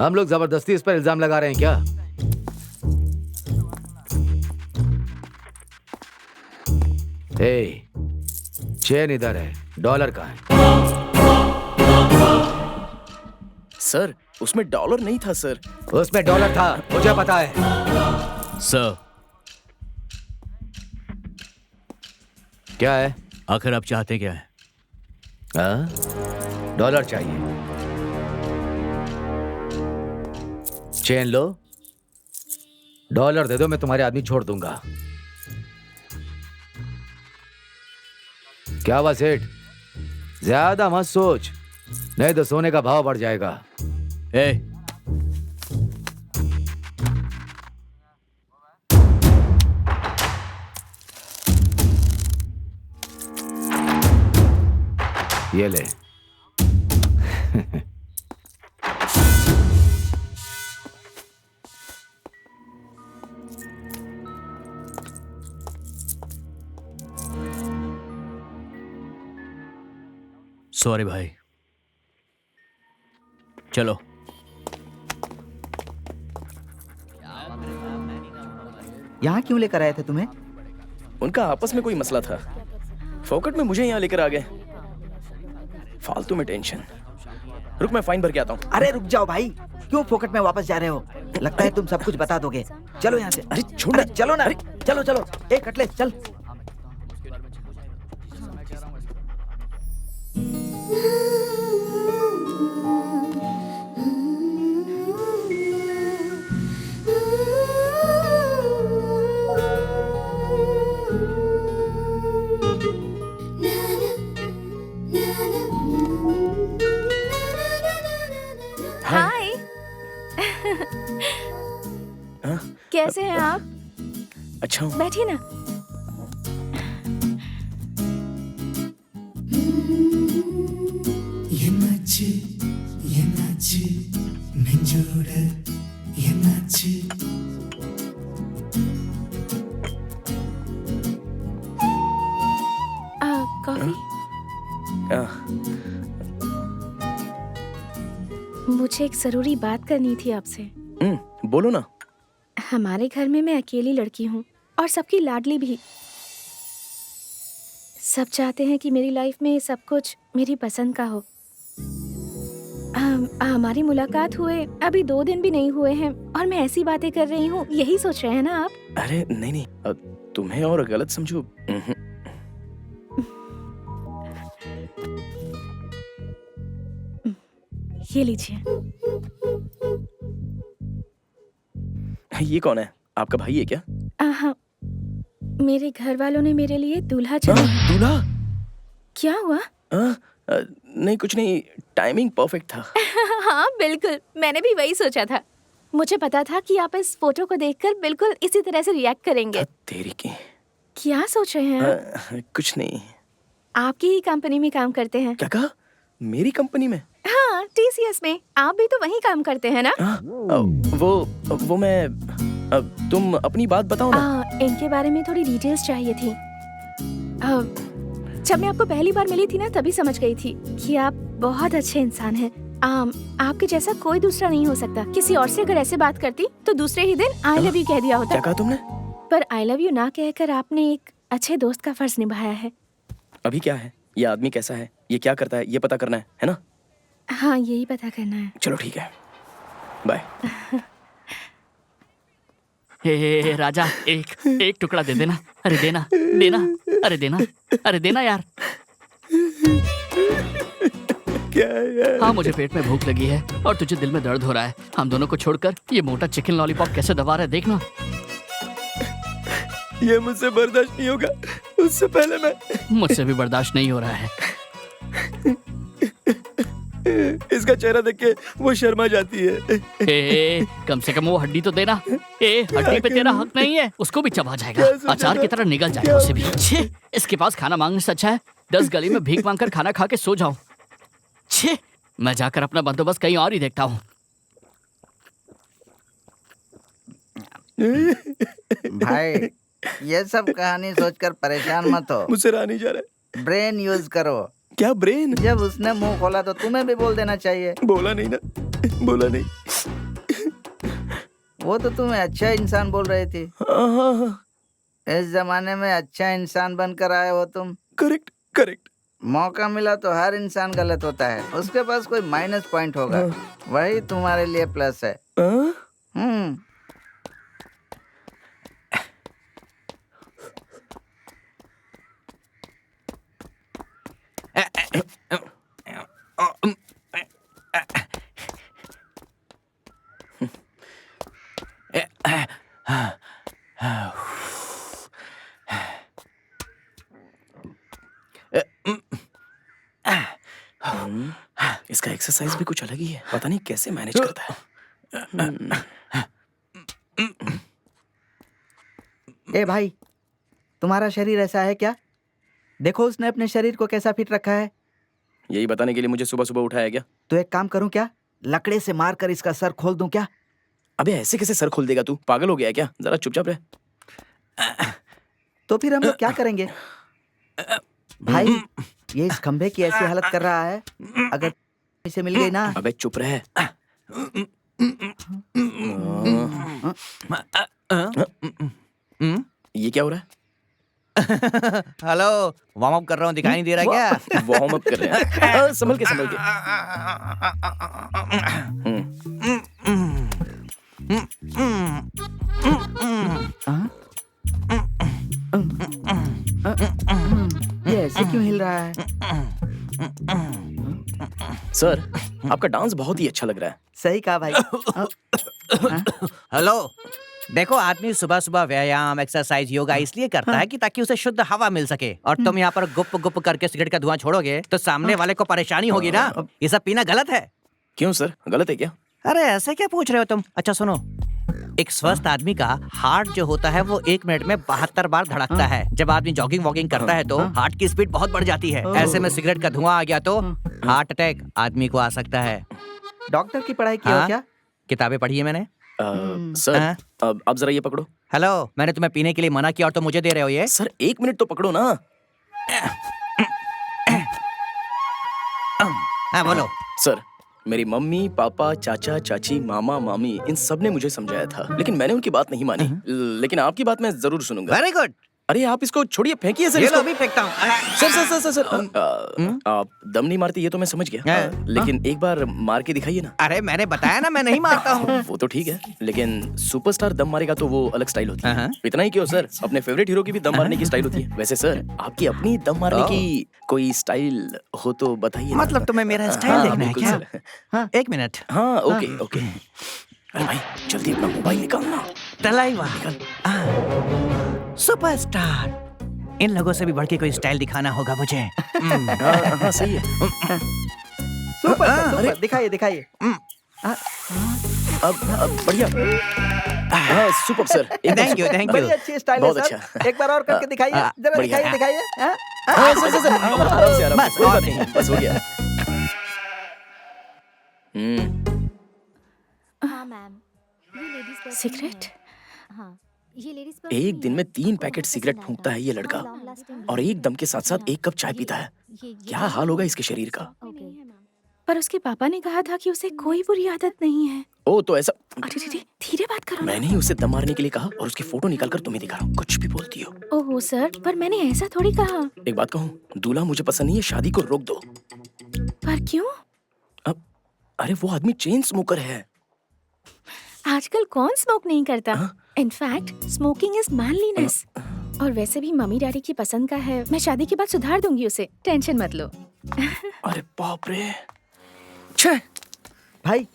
हम लोग जबरदस्ती इस पर इल्जाम लगा रहे हैं क्या? चैन इधर है, डॉलर कहाँ है? सर, उसमें डॉलर नहीं था सर। उसमें डॉलर था, मुझे पता है। सर, क्या है? आखिर आप चाहते क्या है? हाँ? डॉलर चाहिए। चैन लो डॉलर दे दो, मैं तुम्हारे आदमी छोड़ दूंगा। क्या हुआ सेठ? ज्यादा मत सोच, नहीं तो सोने का भाव बढ़ जाएगा। ए, ये ले। सॉरी भाई, चलो। यहाँ क्यों लेकर आए थे तुम्हें? उनका आपस में कोई मसला था, फोकट में मुझे यहाँ लेकर आ गए। फालतू में टेंशन। रुक, मैं फाइन भर के आता हूँ। अरे रुक जाओ भाई, क्यों फोकट में वापस जा रहे हो? लगता है तुम सब कुछ बता दोगे। चलो यहाँ से। अरे छोड़, अरे चलो ना। चलो चलो, ए कटले चल। हाय। हाँ? कैसे हैं आप? अच्छा हूँ। बैठिए ना। कॉफी? मुझे एक जरूरी बात करनी थी आपसे। बोलो ना। हमारे घर में मैं अकेली लड़की हूँ और सबकी लाडली भी। सब चाहते हैं कि मेरी लाइफ में सब कुछ मेरी पसंद का हो। हमारी मुलाकात हुए अभी 2 दिन भी नहीं हुए हैं और मैं ऐसी बातें कर रही हूँ, यही सोच रहे हैं ना आप? अरे नहीं नहीं, तुम्हें और गलत समझो। ये लीजिए। ये कौन है? आपका भाई है क्या? हाँ, मेरे घर वालों ने मेरे लिए दूल्हा चुना है। दूल्हा? क्या हुआ? नहीं कुछ नहीं, टाइमिंग परफेक्ट था। हाँ बिल्कुल, मैंने भी वही सोचा था। मुझे पता था कि आप इस फोटो को देखकर बिल्कुल इसी तरह से रिएक्ट करेंगे। तेरी की। क्या सोच रहे हैं आप? कुछ नहीं। आपकी ही कंपनी में काम करते हैं। क्या कहा? मेरी कंपनी में? हाँ, टीसीएस में। आप भी तो वहीं काम करते हैं ना? वो मैं, तुम अपनी बात बताओ ना। इनके बारे में थोड़ी डिटेल्स चाहिए थी। जब मैं आपको पहली बार मिली थी ना, तभी समझ गई थी कि आप बहुत अच्छे इंसान हैं। आपके जैसा कोई दूसरा नहीं हो सकता। किसी और से अगर ऐसे बात करती तो दूसरे ही दिन आई लव यू कह दिया होता। क्या कहा तुमने? पर आई लव यू ना कहकर आपने एक अच्छे दोस्त का फर्ज निभाया है। अभी क्या है? ये आदमी कैसा है? ये क्या करता है? ये पता करना है ना? हाँ, यही पता करना है। चलो ठीक है, बाय। हे राजा, एक टुकड़ा दे देना। अरे देना, अरे देना, अरे देना यार। क्या यार? हाँ, मुझे पेट में भूख लगी है और तुझे दिल में दर्द हो रहा है। हम दोनों को छोड़कर ये मोटा चिकन लॉलीपॉप कैसे दबा रहा है, देखना। ये मुझसे बर्दाश्त नहीं होगा। उससे पहले मैं। मुझसे भी बर्दाश्त नहीं हो रहा है। इसका चेहरा देख के वो शर्मा जाती है। कम से कम वो हड्डी तो देना। हड्डी पे तेरा हक नहीं है, उसको भी चबा जाएगा, अचार की तरह निगल जाएगा उसे भी। छे, इसके पास खाना मांगने से अच्छा है 10 गली में भीख मांगकर खाना खा के सो जाऊं। छे, मैं जाकर अपना बंदोबस्त कहीं और ही देखता हूँ। भाई ये सब कहानी सोचकर परेशान मत हो। मुझसे रहा नहीं जा रहा है। ब्रेन यूज करो। क्या ब्रेन? जब उसने मुंह खोला तो तुम्हें भी बोल देना चाहिए। बोला नहीं ना, बोला नहीं। वो तो तुम्हें अच्छा इंसान बोल रही थी। इस जमाने में अच्छा इंसान बनकर आए हो तुम। Correct correct. मौका मिला तो हर इंसान गलत होता है, उसके पास कोई माइनस पॉइंट होगा, वही तुम्हारे लिए प्लस है। एक्सरसाइज भी कुछ अलग ही है, पता नहीं कैसे मैनेज करता है। ए भाई, तुम्हारा शरीर ऐसा है क्या? देखो उसने अपने शरीर को कैसा फिट रखा है। यही बताने के लिए मुझे सुबह सुबह उठाया क्या? तो एक काम करूं क्या, लकड़े से मारकर इसका सर खोल दूं क्या? अबे ऐसे कैसे सर खोल देगा तू? पागल हो गया है क्या? जरा चुपचाप रह। तो फिर हम लोग क्या करेंगे? भाई, ये इस खंभे की ऐसी हालत कर रहा है, अगर इसे मिल गई ना। अबे चुप रह। ये क्या हो रहा है? हेलो, वार्म अप कर रहा हूँ, दिखाई नहीं दे रहा क्या? वार्म अप कर रहे हैं। संभल के संभल के। ये ऐसे क्यों हिल रहा है? सर, आपका डांस बहुत ही अच्छा लग रहा है। सही कहा भाई। हेलो, देखो आदमी सुबह सुबह व्यायाम, एक्सरसाइज, योगा इसलिए करता है कि ताकि उसे शुद्ध हवा मिल सके। और तुम यहाँ पर गुप गुप करके सिगरेट का धुआं छोड़ोगे तो सामने वाले को परेशानी होगी ना। ये सब पीना गलत है। क्यों सर, गलत है क्या? अरे ऐसे क्या पूछ रहे हो तुम? अच्छा सुनो, एक स्वस्थ आदमी का हार्ट जो होता है वो 1 मिनट में 72 बार धड़कता है। जब आदमी जॉगिंग वॉकिंग करता है तो हार्ट की स्पीड बहुत बढ़ जाती है। ऐसे में सिगरेट का धुआं आ गया तो हार्ट अटैक आदमी को आ सकता है। डॉक्टर की पढ़ाई की हो क्या? किताबें पढ़ी है मैंने। सर, अब जरा ये पकड़ो। हेलो, मैंने तुम्हें पीने के लिए मना किया और तुम मुझे दे रहे हो ये? सर 1 मिनट तो पकड़ो ना। हाँ बोलो। सर, मेरी मम्मी, पापा, चाचा, चाची, मामा, मामी, इन सब ने मुझे समझाया था, लेकिन मैंने उनकी बात नहीं मानी। लेकिन आपकी बात मैं जरूर सुनूंगा। Very good. अरे आप इसको छोड़िए, फेंकिए सर। ये इसको लो भी फेंकता हूँ। Sir sir sir sir, sir आप दम नहीं मारते ये तो मैं समझ गया, लेकिन एक बार मार के दिखाइए ना। अरे मैंने बताया ना मैं नहीं मारता हूँ। वो तो ठीक है, लेकिन सुपरस्टार दम मारेगा तो वो अलग स्टाइल होती है। इतना ही क्यों सर, अपने फेवरेट हीरो की भी दम मारने की स्टाइल होती है। वैसे सर, आपकी अपनी दम मारने की कोई स्टाइल हो तो बताइए। मतलब तुम्हें मेरा स्टाइल देखना है क्या? हाँ, 1 मिनट। हाँ ओके ओके। अरे भाई जल्दी अपना मोबाइल निकालना। तलाइवा सुपरस्टार, इन लोगों से भी बढ़ के कोई स्टाइल दिखाना होगा मुझे। हाँ सही है। सुपर, दिखाइए दिखाइए। अब बढ़िया। हाँ super sir. Thank you thank you. बड़ी अच्छी स्टाइल है बहुत सर। अच्छा। एक बार और करके दिखाइए, जरा बढ़िया। दिखाइए दिखाइए। हाँ सर सर सर, आराम से आराम से, कोई बात नहीं, बस हो गया। हाँ मैम, ये लेडीज पर्स सिगरेट? है। हाँ, ये लेडीज पर्स एक नहीं दिन है। में 3 पैकेट बहुत सिगरेट पसंद फूंकता आया है ये था। लड़का, हाँ, long lasting और भी एक दम के साथ साथ है। 1 कप चाय पीता है। ये क्या हाल होगा इसके शरीर का? ओके। पर उसके पापा ने कहा था कि उसे कोई बुरी आदत नहीं है। ओ तो ऐसा, अरे धीरे बात करो ना। मैंने ही उसे दम मारने के लिए कहा और उसकी फोटो निकालकर तुम्हें दिखा रहा हूँ। कुछ भी बोलती हो। ओहो सर, पर मैंने ऐसा थोड़ी कहा। एक बात कहूँ, दूल्हा मुझे पसंद नहीं है, शादी को रोक दो। पर क्यों? अब अरे वो आदमी चेन स्मोकर है। आजकल कौन स्मोक नहीं करता? In fact smoking is manliness. और वैसे भी मम्मी डैडी की पसंद का है। मैं शादी के बाद सुधार दूंगी उसे, टेंशन मत लो। अरे बाप रे, छे भाई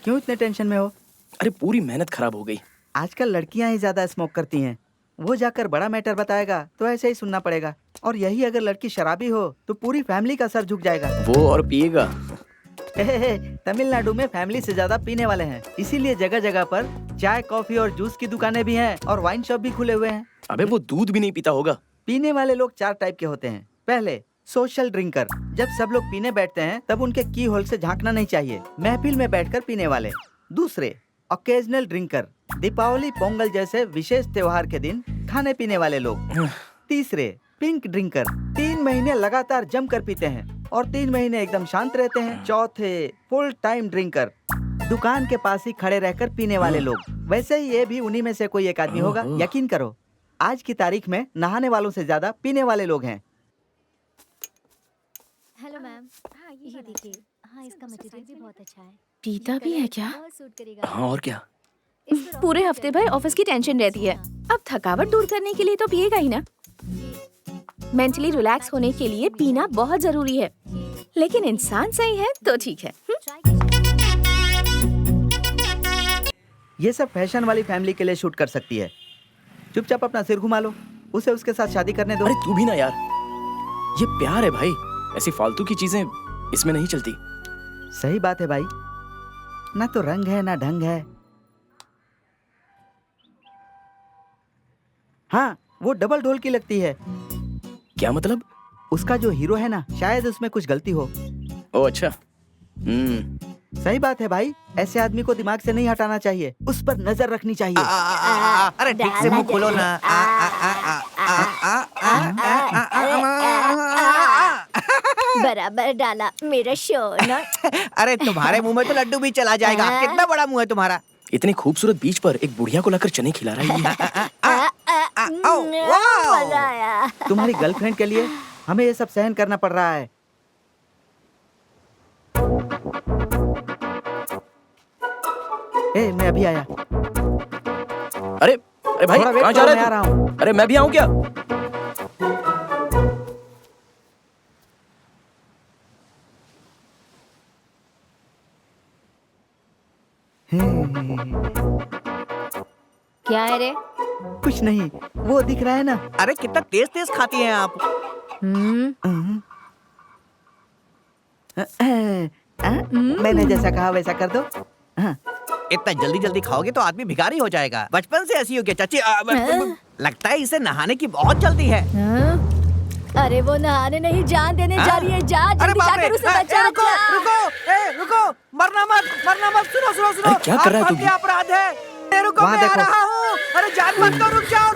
क्यों इतने टेंशन में हो? अरे पूरी मेहनत खराब हो गई। आजकल लड़कियां ही ज्यादा स्मोक करती हैं। वो जाकर बड़ा मैटर बताएगा तो ऐसे ही सुनना पड़ेगा। और यही अगर लड़की शराबी हो तो पूरी फैमिली का सर झुक जाएगा। वो और पिएगा। तमिलनाडु में फैमिली से ज्यादा पीने वाले हैं, इसीलिए जगह जगह पर चाय, कॉफी और जूस की दुकानें भी हैं और वाइन शॉप भी खुले हुए हैं। अबे वो दूध भी नहीं पीता होगा। पीने वाले लोग 4 टाइप के होते हैं। पहले सोशल ड्रिंकर, जब सब लोग पीने बैठते हैं तब उनके की होल से झांकना नहीं चाहिए, महफिल में बैठकर पीने वाले। दूसरे ओकेजनल ड्रिंकर, दीपावली, पोंगल जैसे विशेष त्योहार के दिन खाने पीने वाले लोग। तीसरे पिंक ड्रिंकर, 3 महीने लगातार जमकर पीते हैं और 3 महीने एकदम शांत रहते हैं। चौथे फुल टाइम ड्रिंकर, दुकान के पास ही खड़े रहकर पीने वाले लोग। वैसे ही ये भी उन्हीं में से कोई एक आदमी होगा। यकीन करो, आज की तारीख में नहाने वालों से ज्यादा पीने वाले लोग हैं। हेलो मैम, हाँ ये देखिए। हाँ, इसका मटेरियल भी बहुत अच्छा है। पीता भी है क्या? बहुत सूट करेगा। हाँ और क्या। पूरे हफ्ते भर ऑफिस की टेंशन रहती है, अब थकावट दूर करने के लिए तो पिएगा ही ना। मेंटली रिलैक्स होने के लिए पीना बहुत जरूरी है, लेकिन इंसान सही है तो ठीक है। ये सब फैशन वाली फैमिली के लिए शूट कर सकती है। चुपचाप अपना सिर घुमा लो, उसे उसके साथ शादी करने दो। अरे तू भी ना यार, ये प्यार है भाई, ऐसी फालतू की चीजें इसमें नहीं चलती। सही बात है भाई, ना तो रंग है ना ढंग है। हाँ, वो डबल ढोल की लगती है। क्या मतलब? उसका जो हीरो है ना, शायद उसमें कुछ गलती हो। ओ अच्छा। सही बात है भाई, ऐसे आदमी को दिमाग से नहीं हटाना चाहिए, उस पर नजर रखनी चाहिए। अरे ठीक से मुंह खोलो ना। बराबर डाला मेरा सोना। अरे तुम्हारे मुंह में तो लड्डू भी चला जाएगा। कितना बड़ा मुंह है तुम्हारा। इतनी खूबसूरत बीच पर एक बुढ़िया को लाकर चने खिला रही है। मजा आया। तुम्हारी गर्लफ्रेंड के लिए हमें ये सब सहन करना पड़ रहा है। ए, मैं अभी आया। अरे अरे भाई, थोड़ा वेट कहाँ जा करो, रहे मैं आ हो रहा तुम? हूँ। अरे मैं भी आऊँ क्या? क्या है रे? कुछ नहीं, वो दिख रहा है ना। अरे कितना तेज तेज खाती हैं आप। मैंने जैसा कहा वैसा कर दो। इतना जल्दी जल्दी खाओगे तो आदमी भिखारी हो जाएगा। बचपन से ऐसी हो गया चाची। लगता है इसे नहाने की बहुत जल्दी है। अरे वो नहाने नहीं, जान देने जा रही है। जा अरे जल्दी बाप रे, जाकर उसे बचा। रुको रुको रुको, मरना मत। सुनो सुनो सुनो। अरे क्या कर रहा है तू? आत्महत्या अपराध है। रुको, वहाँ मैं आ देखो। रहा हूँ। अरे जान मत दो, रुक जाओ।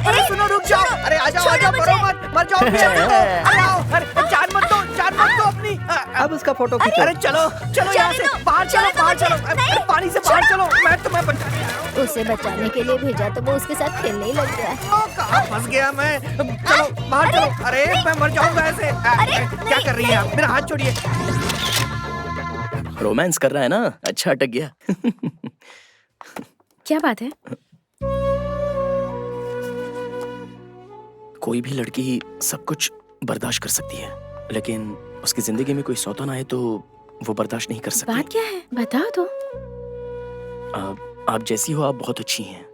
अरे सुनो, रुक जाओ। अरे आ जाओ, मरो मत, मर जाओ। अरे आओ, अरे जान मत दो अपनी। अब उसका फोटो खींचो। अरे चलो यहाँ से बाहर चलो। अरे पानी से बाहर चलो, मैं तुम्हें बचाने आया हूँ। उसे बचाने के लिए भेजा तो वो उसके साथ खेलने ही लग गया। कहाँ फंस गया मैं? चलो बाहर चलो। अरे मैं मर जाऊंगा ऐसे। क्या कर रही है आप? मेरा हाथ छोड़िए। रोमांस कर रहा है ना, अच्छा अटक गया। क्या बात है? कोई भी लड़की सब कुछ बर्दाश्त कर सकती है, लेकिन उसकी जिंदगी में कोई सौतन आए तो वो बर्दाश्त नहीं कर सकती। बात क्या है? बताओ तो। आप जैसी हो, आप बहुत अच्छी हैं,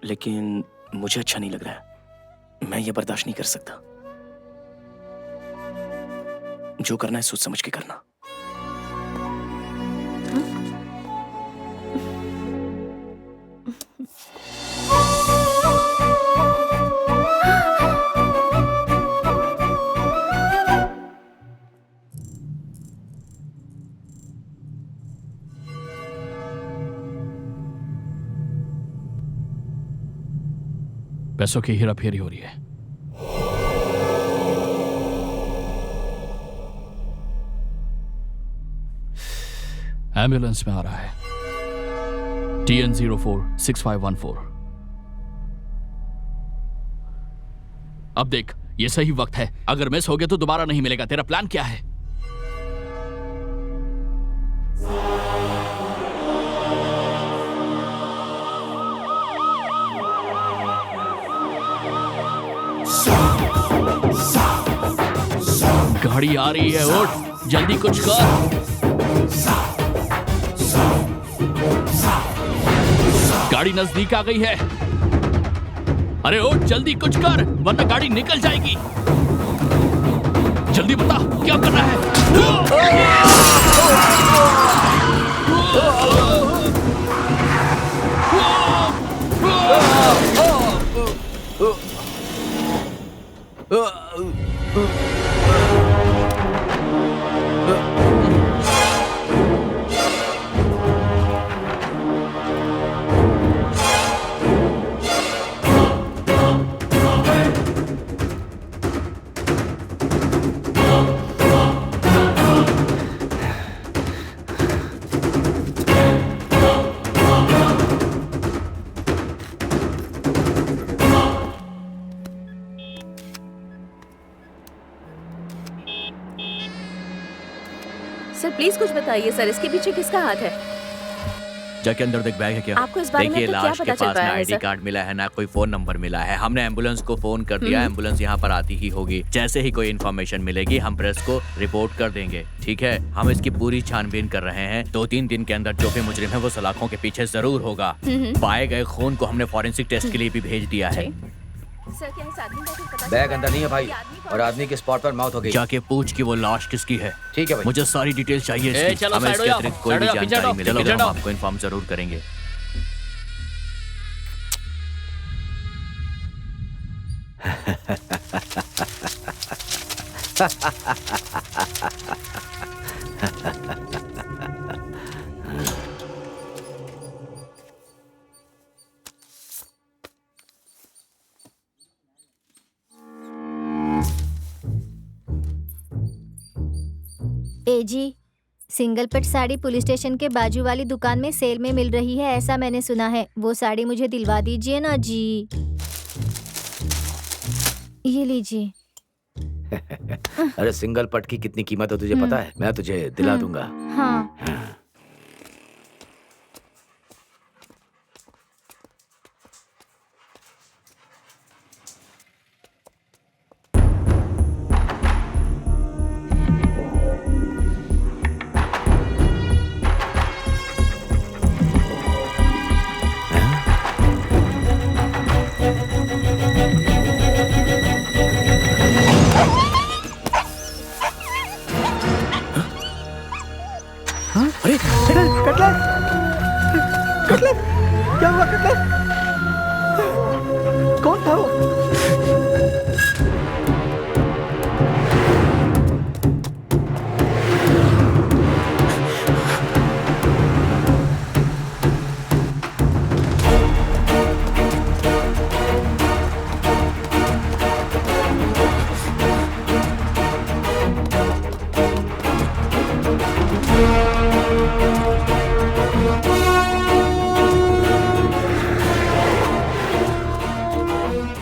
लेकिन मुझे अच्छा नहीं लग रहा है। मैं ये बर्दाश्त नहीं कर सकता। जो करना है सोच समझ के करना। पैसों की हेरा फेरी हो रही है। एम्बुलेंस में आ रहा है। TN046514। अब देख, ये सही वक्त है। अगर मिस हो गया तो दोबारा नहीं मिलेगा। तेरा प्लान क्या है? गाड़ी आ रही है, उठ जल्दी कुछ कर। गाड़ी नजदीक आ गई है। अरे उठ जल्दी कुछ कर, वरना गाड़ी निकल जाएगी। जल्दी बता क्या कर रहा है। सर प्लीज कुछ बताइए सर, इसके पीछे किसका हाथ है? जाके अंदर देख, बैग है क्या? आपको इस बारे में देखिए तो क्या लाश पता के चल पास पाया ना है आईडी सर? कार्ड मिला है ना कोई फोन नंबर मिला है। हमने एम्बुलेंस को फोन कर दिया, एम्बुलेंस यहाँ पर आती ही होगी। जैसे ही कोई इन्फॉर्मेशन मिलेगी हम प्रेस को रिपोर्ट कर देंगे, ठीक है? हम इसकी पूरी छानबीन कर रहे हैं। 2-3 दिन के अंदर जो भी मुजरिम है वो सलाखों के पीछे जरूर होगा। पाए गए खून को हमने फॉरेंसिक टेस्ट के लिए भी भेज दिया है। सर क्या इस आदमी का कुछ पता बैग चला अंदर नहीं है भाई, ये आदमी कौन और आदमी के स्पॉट पर मौत हो गई। जाके पूछ कि वो लाश किसकी है। ठीक है भाई। मुझे सारी डिटेल्स चाहिए इसकी। चलो, हमें साइड हो इसके जाओ, अतिरिक्त कोई साइड भी हो जाओ, पीछे जानकारी हटो, मिलेगी पीछे तो हम हटो। आपको इन्फॉर्म जरूर करेंगे। एजी, सिंगल पट साड़ी पुलिस स्टेशन के बाजू वाली दुकान में सेल में मिल रही है, ऐसा मैंने सुना है। वो साड़ी मुझे दिलवा दीजिए ना जी। ये लीजिए। अरे सिंगल पट की कितनी कीमत है तुझे पता है? मैं तुझे दिला दूंगा। हाँ। कटलर, कटलर, क्या हुआ कटलर? कौन था वो?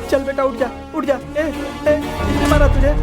चल बेटा उठ जा, उठ जा। किसने मारा तुझे?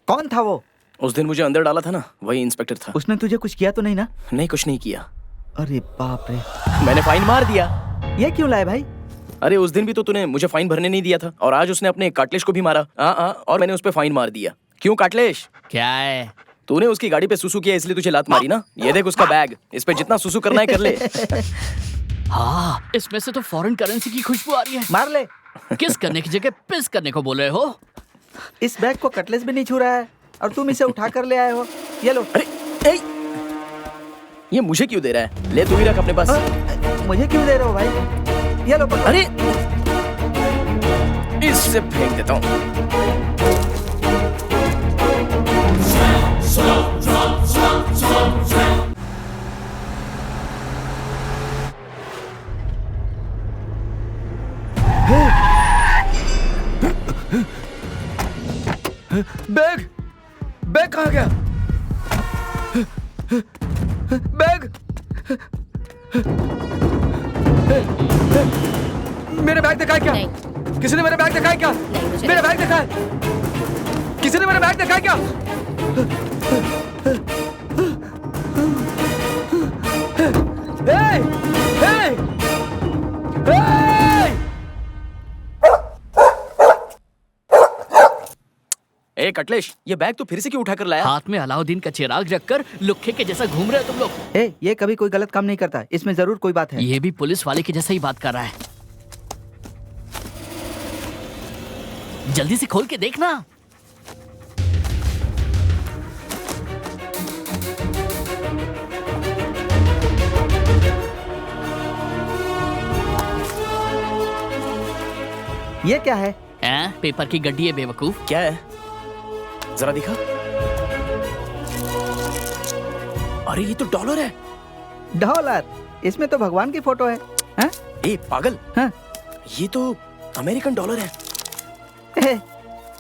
कौन था वो? उस दिन मुझे अंदर डाला था ना, वही इंस्पेक्टर था। उसने तुझे कुछ किया तो नहीं ना? नहीं, कुछ नहीं किया। अरे बाप रे। मैंने फाइन मार दिया। ये क्यों लाए भाई? अरे उस दिन भी तो तूने मुझे फाइन भरने नहीं दिया था, और आज उसने अपने काटलेश को भी मारा। और मैंने उस पे फाइन मार दिया। क्यों काटलेश? क्या है? तूने उसकी गाड़ी पे सुसु किया इसलिए तुझे लात मारी ना। ये देख उसका बैग, इस पे जितना सुसु करना है कर ले। हाँ, इसमें से तो फॉरेन करेंसी की खुशबू आ रही है। मार ले। किस करने की जगह पिस करने को बोल रहे हो? इस बैग को कटलेस भी नहीं छू रहा है और तुम इसे उठा कर ले आए हो। ये लो। अरे ये मुझे क्यों दे रहा है? ले तू ही रख अपने पास। मुझे क्यों दे रहे हो भाई? ये लो पकड़ो। अरे इससे फेंक देता हूँ। बैग, बैग कहाँ गया? बैग, मेरे बैग दिखाए क्या? नहीं। किसी ने मेरा बैग दिखाया क्या? नहीं, मुझे मेरा बैग दिखाया? किसी ने मेरा बैग दिखाया क्या? हे! हे! हे! ए कटलेश, ये बैग तो फिर से क्यों उठा कर लाया? हाथ में अलाउद्दीन का चिराग रखकर लुक्खे के जैसा घूम रहे हो तुम लोग। ये कभी कोई गलत काम नहीं करता, इसमें जरूर कोई बात है। ये भी पुलिस वाले की जैसा ही बात कर रहा है। जल्दी से खोल के देखना। ये क्या है? पेपर की गड्डी है बेवकूफ। क्या है? जरा दिखा। अरे ये तो डॉलर है। डॉलर? इसमें तो भगवान की फोटो है। हाँ? ए पागल, हाँ? ये तो अमेरिकन डॉलर है।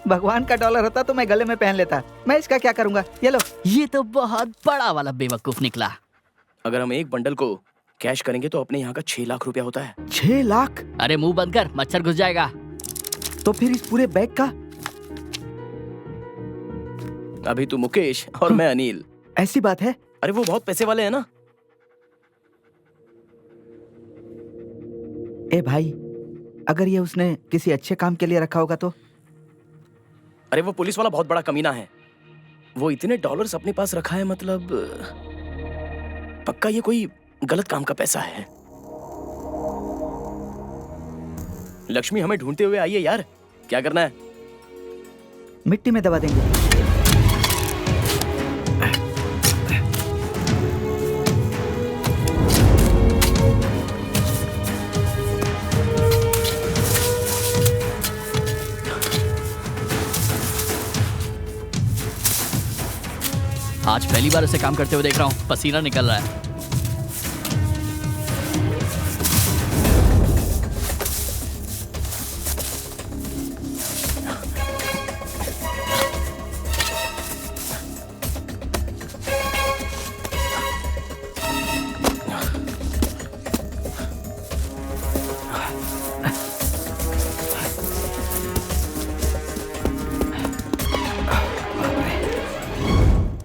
भगवान का डॉलर होता तो मैं गले में पहन लेता। मैं इसका क्या करूंगा? ये लो। ये तो बहुत बड़ा वाला बेवकूफ निकला। अगर हम एक बंडल को कैश करेंगे तो अपने यहाँ का 6 लाख रुपया होता है। 6 लाख? अरे मुंह बंद कर, मच्छर घुस जाएगा। तो फिर इस पूरे बैग का? अभी तू मुकेश और मैं अनिल। ऐसी बात है? अरे वो बहुत पैसे वाले हैं ना। ए भाई, अगर ये उसने किसी अच्छे काम के लिए रखा होगा तो? अरे वो पुलिस वाला बहुत बड़ा कमीना है। वो इतने डॉलर्स अपने पास रखा है, मतलब पक्का ये कोई गलत काम का पैसा है। लक्ष्मी हमें ढूंढते हुए आई है यार, क्या करना है? मिट्टी में दबा देंगे। आज पहली बार इसे काम करते हुए देख रहा हूँ, पसीना निकल रहा है।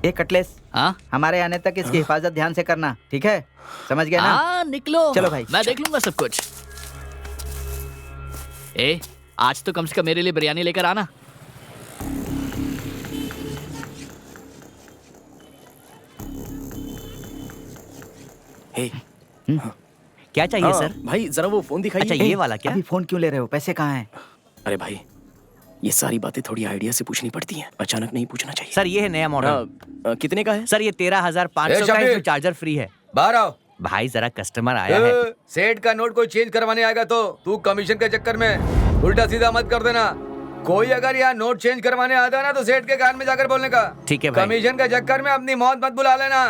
ए कटलेस, हाँ? हमारे आने तक इसकी हिफाजत ध्यान से करना, ठीक है? समझ गया ना? हाँ, निकलो। चलो भाई, मैं देख लूंगा सब कुछ। आज तो कम से कम मेरे लिए बिरयानी लेकर आना। हे, क्या चाहिए हाँ, सर? भाई जरा वो फोन दिखाइए। अच्छा ये वाला क्या? अभी फोन क्यों ले रहे हो? पैसे कहाँ हैं? अरे भाई, ये सारी बातें थोड़ी आइडिया से पूछनी पड़ती हैं, अचानक नहीं पूछना चाहिए। सर ये है नया मॉडल। कितने का है? सर ये 13,500 का है, इसमें चार्जर फ्री है। बाहर आओ। भाई जरा कस्टमर आया है। सेठ का नोट कोई चेंज करवाने आएगा तो तू कमीशन के चक्कर में उल्टा सीधा मत कर देना। कोई अगर यहाँ नोट चेंज करवाने आता है ना तो सेठ के कान में जाकर बोलने का। ठीक है भाई। कमीशन के चक्कर में अपनी मौत मत बुला लेना।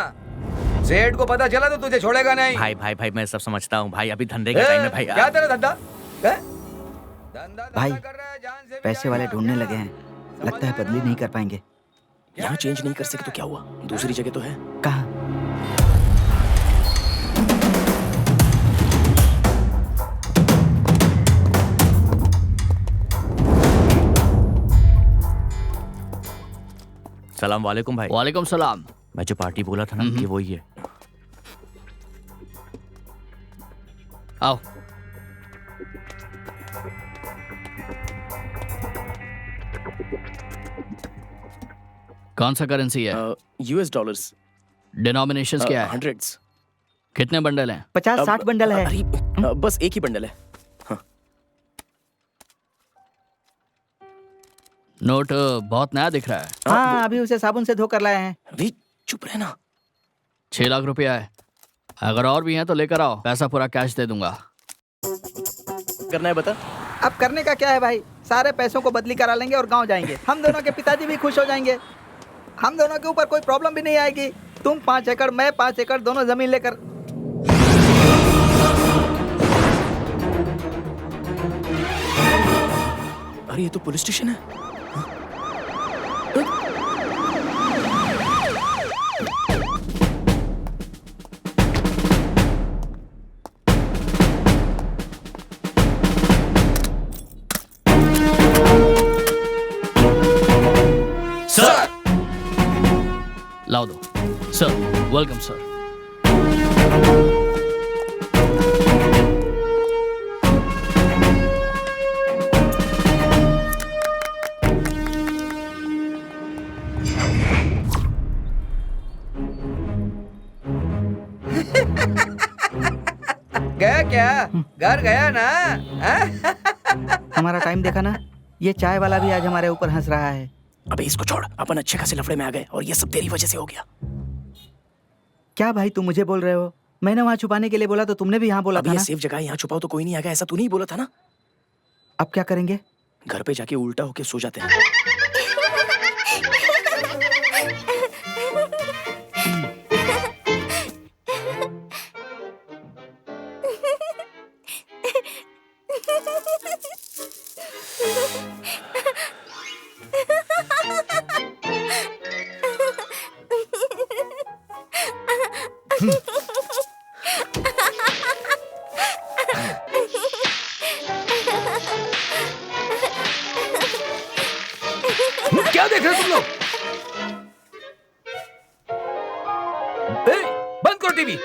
सेठ को पता चला तो तुझे छोड़ेगा नहीं। भाई मैं सब समझता हूँ भाई, अभी धंधे का टाइम है भाई। क्या तेरा धंधा? भाई पैसे वाले ढूंढने लगे हैं, लगता है बदली नहीं कर पाएंगे। यहाँ चेंज नहीं कर सके तो क्या हुआ? दूसरी जगह तो है। कहाँ? सलाम वालेकुम भाई। वालेकुम सलाम। मैं जो पार्टी बोला था ना कि वो ही है। आओ। कौन सा करेंसी है? US dollars. डिनोमिनेशंस क्या है? हंड्रेड्स। कितने बंडल हैं? 50-60 बंडल है। अरे बस एक ही बंडल है। हाँ। नोट बहुत नया दिख रहा है। हाँ, अभी उसे साबुन से धोकर लाए हैं। अभी चुप रहना। 6 लाख रुपया है। अगर और भी हैं तो लेकर आओ, पैसा पूरा कैश दे दूंगा। करना है बता। अब करने का क्या है भाई? सारे पैसों को बदली करा लेंगे और गांव जाएंगे। हम दोनों के पिताजी भी खुश हो जाएंगे। हम दोनों के ऊपर कोई प्रॉब्लम भी नहीं आएगी। तुम 5 एकड़, मैं 5 एकड़, दोनों जमीन लेकर। अरे ये तो पुलिस स्टेशन है। लाओ दो। Sir, welcome sir. गया क्या? घर गया ना? हमारा टाइम देखा ना? ये चाय वाला भी आज हमारे ऊपर हंस रहा है। अबे इसको छोड़, अपन अच्छे खासे लफड़े में आ गए और ये सब तेरी वजह से हो गया। क्या भाई तुम मुझे बोल रहे हो? मैंने वहाँ छुपाने के लिए बोला तो तुमने भी यहाँ बोला अबे था ये ना? सेफ जगह है, यहाँ छुपाओ तो कोई नहीं आएगा, ऐसा तू नहीं बोला था ना? अब क्या करेंगे? घर पे जाके उल्टा होके सो जाते हैं। क्या देख रहे हो तुम लोग? ए, बंद करो टीवी।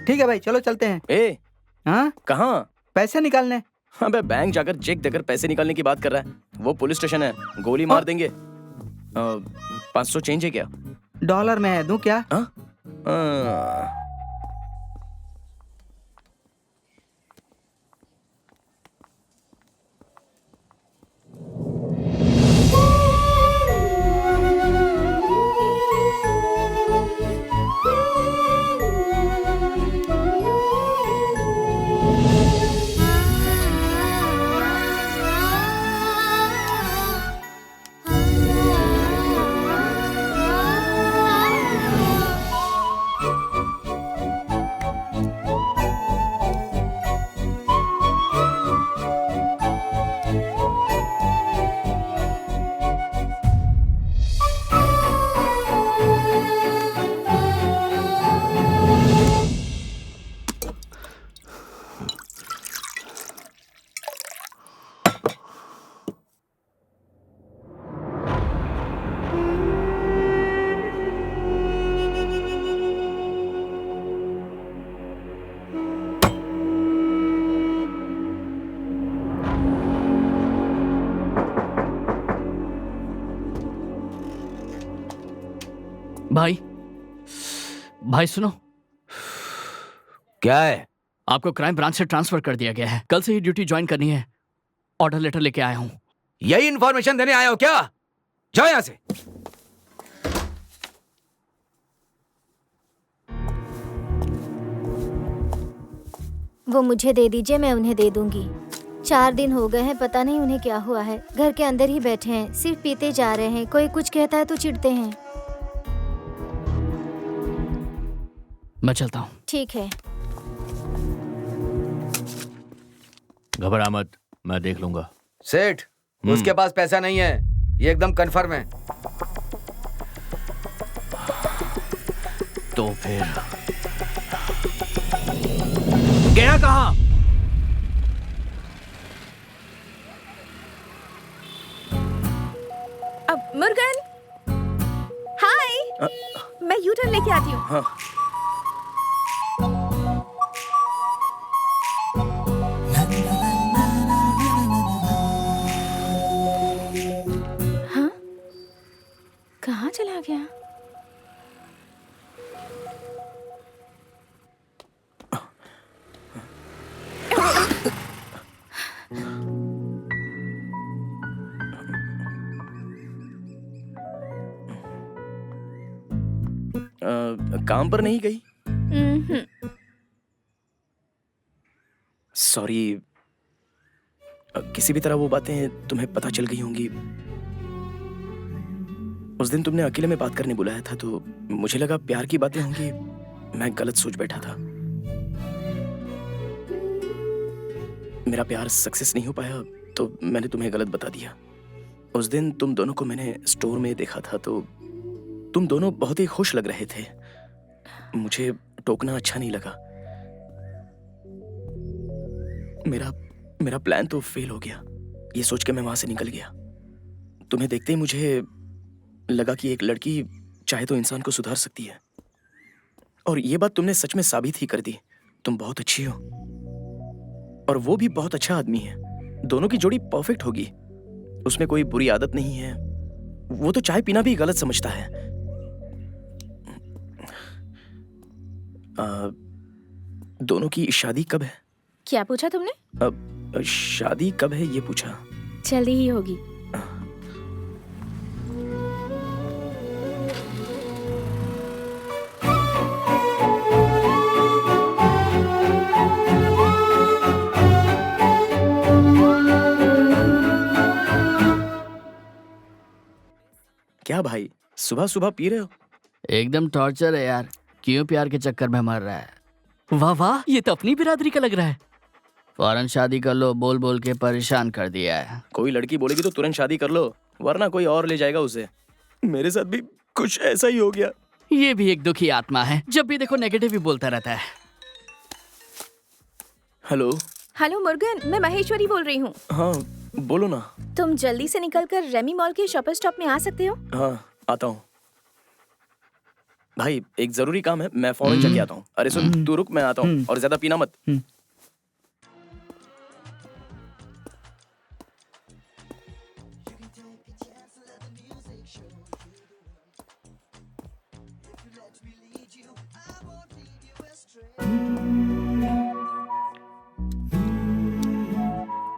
ठीक है भाई, चलो चलते हैं। ए, हाँ, कहाँ? पैसे निकालने। अबे बैंक जाकर चेक देकर पैसे निकालने की बात कर रहा है। वो पुलिस स्टेशन है, गोली मार देंगे। 500 चेंज है क्या? डॉलर में है, दूं क्या? हाँ? भाई भाई सुनो, क्या है? आपको क्राइम ब्रांच से ट्रांसफर कर दिया गया है। कल से ही ड्यूटी ज्वाइन करनी है। ऑर्डर लेटर लेके आया हूँ। यही इंफॉर्मेशन देने आए हो क्या? जाओ यहां से। वो मुझे दे दीजिए, मैं उन्हें दे दूंगी। 4 दिन हो गए हैं, पता नहीं उन्हें क्या हुआ है। घर के अंदर ही बैठे हैं, सिर्फ पीते जा रहे हैं। कोई कुछ कहता है तो चिढ़ते हैं। मैं चलता हूँ। ठीक है। घबरा मत, मैं देख लूंगा। सेठ, उसके पास पैसा नहीं है, ये एकदम कंफर्म है। तो फिर गया कहाँ? अब मुर्गन, हाय, मैं यू टर्न लेके आती हूँ। हाँ। हाँ? कहाँ चला गया? काम पर नहीं गई? सॉरी, किसी भी तरह वो बातें तुम्हें पता चल गई होंगी। उस दिन तुमने अकेले में बात करने बुलाया था तो मुझे लगा प्यार की बातें होंगी। मैं गलत सोच बैठा था। मेरा प्यार सक्सेस नहीं हो पाया तो मैंने तुम्हें गलत बता दिया। उस दिन तुम दोनों को मैंने स्टोर में देखा था तो तुम दोनों बहुत ही खुश लग रहे थे। मुझे टोकना अच्छा नहीं लगा। मेरा प्लान तो फेल हो गया। ये सोच के मैं वहां से निकल गया। तुम्हें देखते ही मुझे लगा कि एक लड़की चाहे तो इंसान को सुधार सकती है। और ये बात तुमने सच में साबित ही कर दी। तुम बहुत अच्छी हो और वो भी बहुत अच्छा आदमी है। दोनों की जोड़ी परफेक्ट होगी। उसमें कोई बुरी आदत नहीं है। वो तो चाय पीना भी गलत समझता है। दोनों की शादी कब है? क्या पूछा तुमने? शादी कब है ये पूछा। जल्दी ही होगी। क्या भाई, सुबह सुबह पी रहे हो? एकदम टॉर्चर है यार, क्यों प्यार के चक्कर में मर रहा है। वाह वाह, ये तो अपनी बिरादरी का लग रहा है। फौरन शादी कर लो बोल बोल के परेशान कर दिया है। कोई लड़की बोलेगी तो तुरंत शादी कर लो, वरना कोई और ले जाएगा उसे। मेरे साथ भी कुछ ऐसा ही हो गया। ये भी एक दुखी आत्मा है, जब भी देखो नेगेटिव ही बोलता रहता है। हेलो। हेलो मुर्गन, मैं महेश्वरी बोल रही हूँ। हाँ बोलो ना। तुम जल्दी से निकलकर रेमी मॉल के शॉपर स्टॉप में आ सकते हो? हाँ आता हूँ। भाई एक जरूरी काम है, मैं फौरन जाके आता हूँ। अरे सुन, तू रुक, मैं आता हूँ, और ज्यादा पीना मत।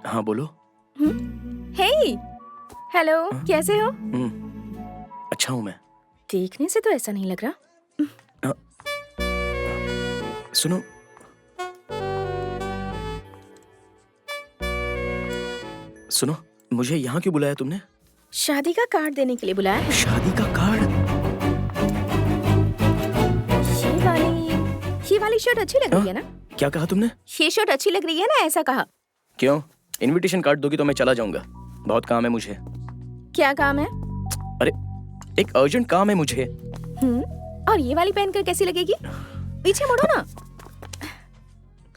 हाँ बोलो। हे, हेलो, कैसे हो? अच्छा हूँ मैं। देखने से तो ऐसा नहीं लग रहा। सुनो, सुनो, मुझे यहाँ क्यों बुलाया तुमने? शादी का कार्ड देने के लिए बुलाया है। शादी का कार्ड? ये वाली शर्ट अच्छी लग रही है ना? क्या कहा तुमने? ये शर्ट अच्छी लग रही है ना, ऐसा कहा। क्यों? इनविटेशन कार्ड दोगी तो मैं चला जाऊंगा, बहुत काम है मुझे। क्या काम है? अरे एक अर्जेंट काम है मुझे। और ये वाली पहनकर कैसी लगेगी? पीछे मुड़ो ना।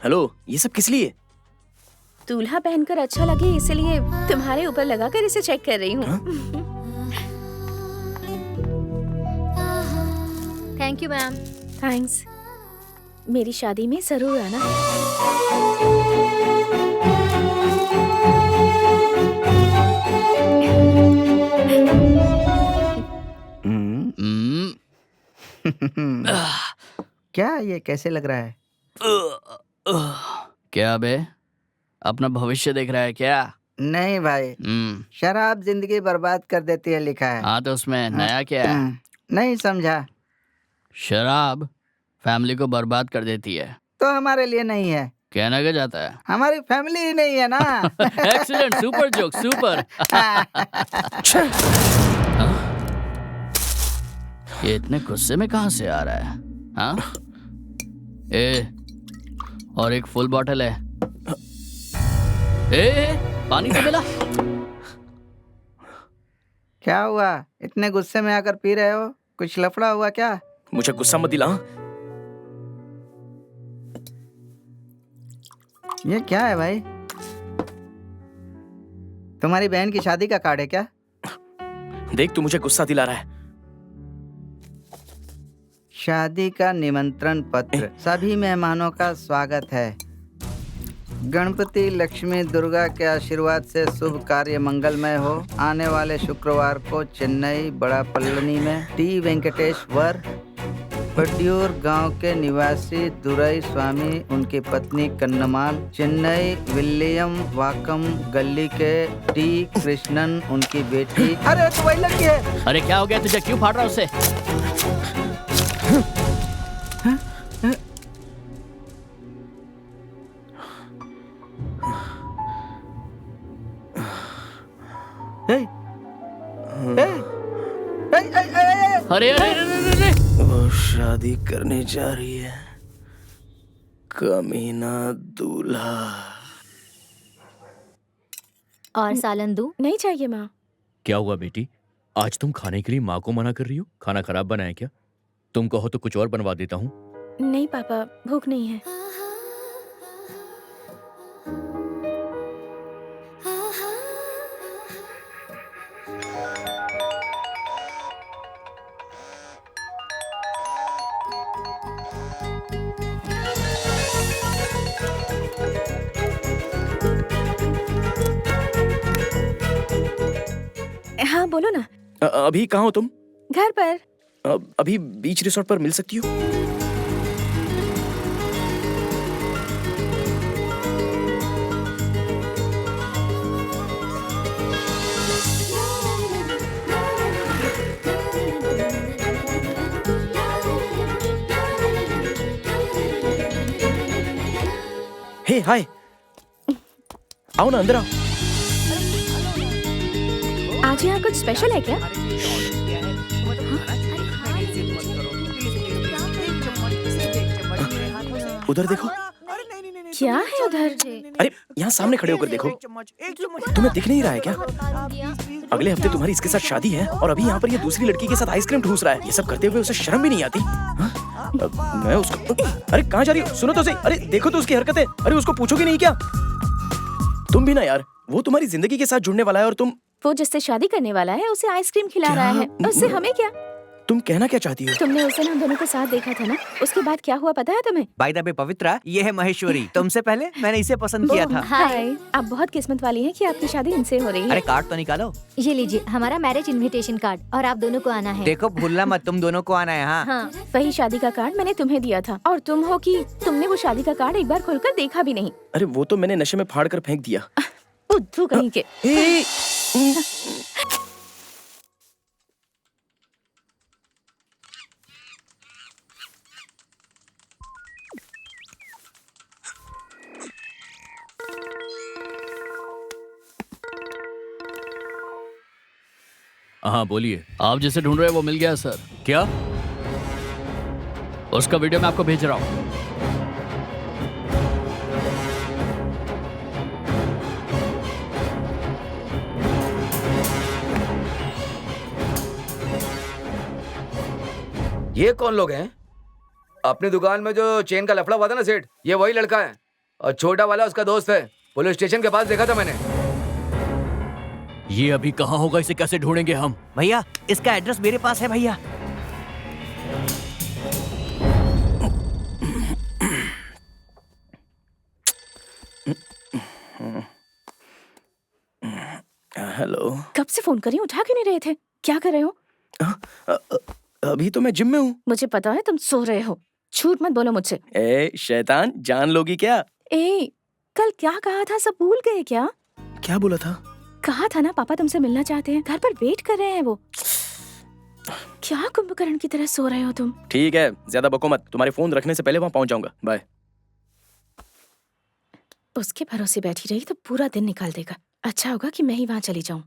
हेलो, ये सब किस लिए? दूल्हा पहनकर अच्छा लगे इसलिए तुम्हारे ऊपर लगाकर इसे चेक कर रही हूँ। Thank you ma'am. थैंक्स। मेरी शादी में जरूर आना। क्या ये कैसे लग रहा है? क्या बे, अपना भविष्य देख रहा है क्या? नहीं भाई, शराब जिंदगी बर्बाद कर देती है लिखा है। हाँ तो उसमें नया क्या है? नहीं समझा। शराब फैमिली को बर्बाद कर देती है। तो हमारे लिए नहीं है। कहना क्या जाता है? हमारी फैमिली ही नहीं है ना। Excellent, super joke, super. ये इतने गुस्से में कहाँ से आ रहा है? हाँ? और एक फुल बॉटल है। पानी तो मिला। क्या हुआ, इतने गुस्से में आकर पी रहे हो? कुछ लफड़ा हुआ क्या? मुझे गुस्सा मत दिला। ये क्या है भाई? तुम्हारी बहन की शादी का कार्ड है क्या? देख, तू मुझे गुस्सा दिला रहा है। शादी का निमंत्रण पत्र। सभी मेहमानों का स्वागत है। गणपति लक्ष्मी दुर्गा के आशीर्वाद से शुभ कार्य मंगलमय हो। आने वाले शुक्रवार को चेन्नई बड़ा पल्लनी में टी वेंकटेश्वर पड्यूर गांव के निवासी दुरई स्वामी, उनकी पत्नी कन्नमाल, चेन्नई विलियम वाकम गली के टी कृष्णन, उनकी बेटी। अरे तो वही लड़की है। अरे क्या हो गया तुझे, क्यों फाड़ रहा उसे? अरे अरे अरे, वो शादी करने जा रही है, कमीना दूल्हा। और सालन दूं? नहीं चाहिए माँ। क्या हुआ बेटी, आज तुम खाने के लिए माँ को मना कर रही हो? खाना खराब बना है क्या? तुम कहो तो कुछ और बनवा देता हूँ। नहीं पापा, भूख नहीं है। हाँ बोलो ना। अभी कहाँ हो तुम? घर पर। अभी बीच रिसोर्ट पर मिल सकती हो? हे हाय, आओ ना, अंदर आओ। आज यहाँ कुछ स्पेशल है क्या? उधर देखो। क्या है उधर? अरे यहाँ सामने खड़े होकर देखो। तुम्हें दिख नहीं रहा है क्या? अगले हफ्ते तुम्हारी इसके साथ शादी है और अभी यहाँ पर ये दूसरी लड़की के साथ आइसक्रीम ठूस रहा है। ये सब करते हुए उसे शर्म भी नहीं आती? मैं उसको, अरे कहाँ जा रही हो? सुनो तो सही। अरे देखो तो उसकी हरकतें। अरे उसको पूछोगे नहीं क्या? तुम भी ना यार, वो तुम्हारी जिंदगी के साथ जुड़ने वाला है और वो जिससे शादी करने वाला है उसे आइसक्रीम खिला रहा है। उससे हमें क्या? तुम कहना क्या चाहती हो? तुमने उस दिन हम दोनों को साथ देखा था ना, उसके बाद क्या हुआ पता है तुम्हें? बाय द वे पवित्रा, ये है महेश्वरी। तुमसे पहले मैंने इसे पसंद किया था। हाय, आप बहुत किस्मत वाली हैं कि आपकी शादी इनसे हो रही है। अरे कार्ड तो निकालो। ये लीजिए हमारा मैरिज इनविटेशन कार्ड और आप दोनों को आना है। देखो भूलना मत, तुम दोनों को आना है। हाँ, हाँ, वही शादी का कार्ड मैंने तुम्हें दिया था और तुम हो कि तुमने वो शादी का कार्ड एक बार खोलकर देखा भी नहीं। अरे वो तो मैंने नशे में फाड़ कर फेंक दिया। बुद्धू कहीं के। हाँ बोलिए। आप जिसे ढूंढ रहे हैं वो मिल गया सर। क्या? उसका वीडियो मैं आपको भेज रहा हूँ। ये कौन लोग हैं? अपनी दुकान में जो चेन का लफड़ा हुआ था ना सेठ, ये वही लड़का है और छोटा वाला उसका दोस्त है। पुलिस स्टेशन के पास देखा था मैंने। ये अभी कहाँ होगा? इसे कैसे ढूंढेंगे हम? भैया इसका एड्रेस मेरे पास है भैया। हेलो। कब से फोन करी, उठा क्यों नहीं रहे थे? क्या कर रहे हो? अभी तो मैं जिम में हूँ। मुझे पता है तुम सो रहे हो। झूठ मत बोलो मुझसे। ए शैतान, जान लोगी क्या? ए, कल क्या कहा था, सब भूल गए क्या? क्या बोला था? कहा था ना पापा तुमसे मिलना चाहते हैं, घर पर वेट कर रहे हैं वो। क्या कुंभकर्ण की तरह सो रहे हो तुम? ठीक है, ज्यादा बको मत। तुम्हारे फोन रखने से पहले वहाँ पहुँच जाऊंगा। बाय। उसके भरोसे बैठी रही तो पूरा दिन निकाल देगा। अच्छा होगा कि मैं ही वहाँ चली जाऊं।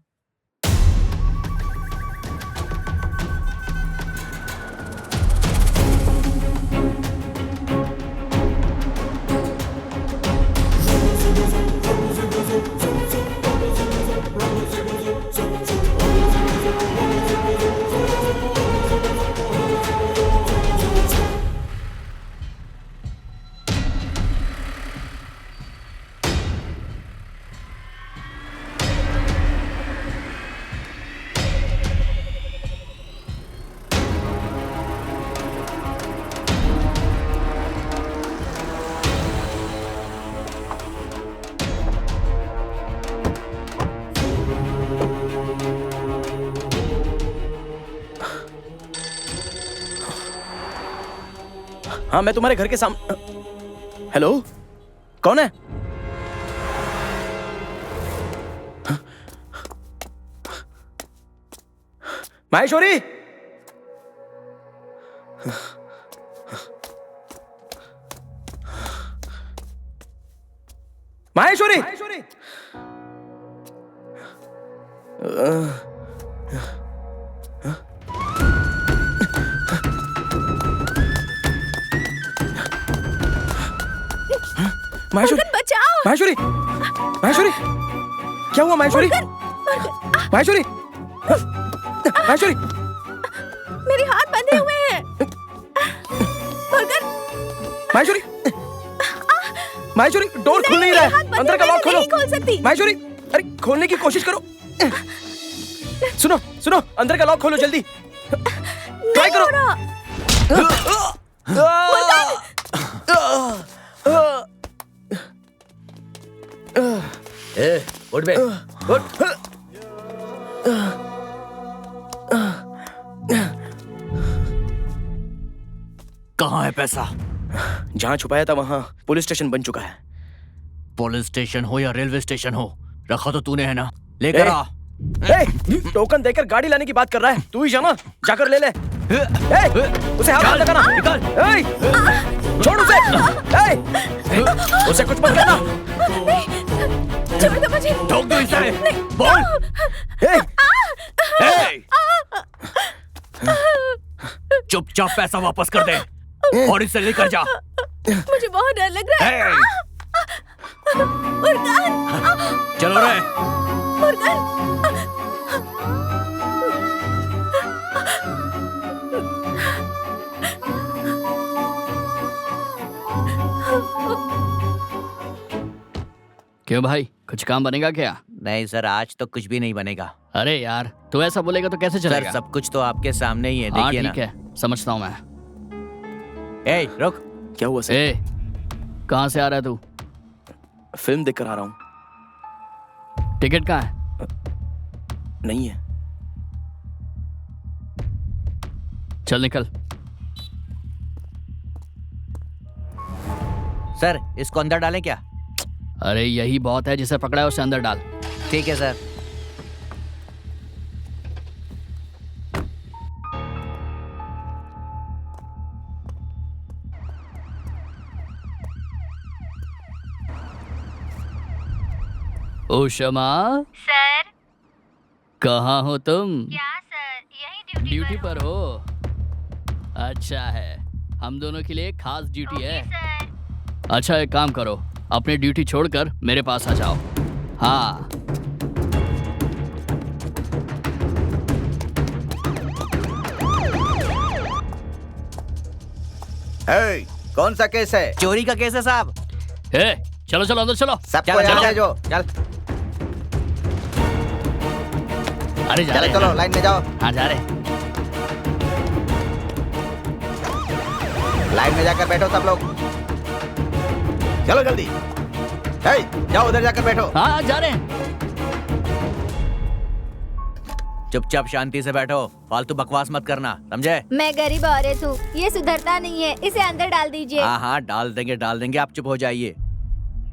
हाँ, मैं तुम्हारे घर के सामने। हेलो, कौन है? माहेश्वरी, माहेश्वरी, माहेश्वरी, बचाओ! माहेश्वरी, माहेश्वरी, क्या हुआ माहेश्वरी? माहेश्वरी, माहेश्वरी, मेरे हाथ बंधे हुए हैं। माहेश्वरी, माहेश्वरी, डोर खुल नहीं रहा है। अंदर का लॉक खोलो। नहीं खोल सकती। माहेश्वरी, अरे खोलने की कोशिश करो। सुनो, सुनो, अंदर का लॉक खोलो जल्दी। ट्राई करो। ए, उठ बे, उठ। कहाँ है पैसा? जहाँ छुपाया था वहाँ पुलिस स्टेशन बन चुका है। पुलिस स्टेशन हो या रेलवे स्टेशन हो, रखा तो तूने है ना, लेकर ए! आ। टोकन देकर गाड़ी लाने की बात कर रहा है तू ही जाना, जाकर ले ले। उसे हाथ मत लगाना, निकाल। छोड़ उसे। उसे कुछ मत करना। छोड़ दो मुझे। ठोक दो इसे। बोल। चुपचाप पैसा वापस कर दे और इसे लेकर जा। मुझे बहुत डर लग रहा है। फुरकान। चलो रे। फुरकान। क्यों भाई, कुछ काम बनेगा क्या? नहीं सर, आज तो कुछ भी नहीं बनेगा। अरे यार, तू ऐसा बोलेगा तो कैसे सर चलेगा? सब कुछ तो आपके सामने ही है, हाँ देखिए ना। ठीक है, समझता हूँ मैं। ए रुक। क्या हुआ सर? ए, कहाँ से आ रहा है तू? फिल्म देखकर आ रहा हूँ। टिकट कहाँ है? नहीं है। चल निकल। सर इसको अंदर डालें क्या? अरे यही बहुत है, जिसे पकड़ा है उसे अंदर डाल। ठीक है सर। उषमा सर। कहाँ हो तुम? क्या सर, यही ड्यूटी पर हो? अच्छा है, हम दोनों के लिए खास ड्यूटी है। सर। अच्छा एक काम करो, अपनी ड्यूटी छोड़कर मेरे पास आ जाओ। हाँ कौन सा केस है? चोरी का केस है साहब। ए, चलो चलो अंदर चलो। सबको यहाँ भेजो। चल अरे जा चलो रहे चलो, हैं। लाइन में जाओ। हाँ जा रहे। लाइन में जाकर बैठो सब लोग। चलो जल्दी। जाओ उधर जाकर बैठो। हाँ जा रहे हैं। चुपचाप शांति से बैठो, फालतू बकवास मत करना, समझे? मैं गरीब औरत हूँ, ये सुधरता नहीं है, इसे अंदर डाल दीजिए। हाँ हाँ डाल देंगे, आप चुप हो जाइए।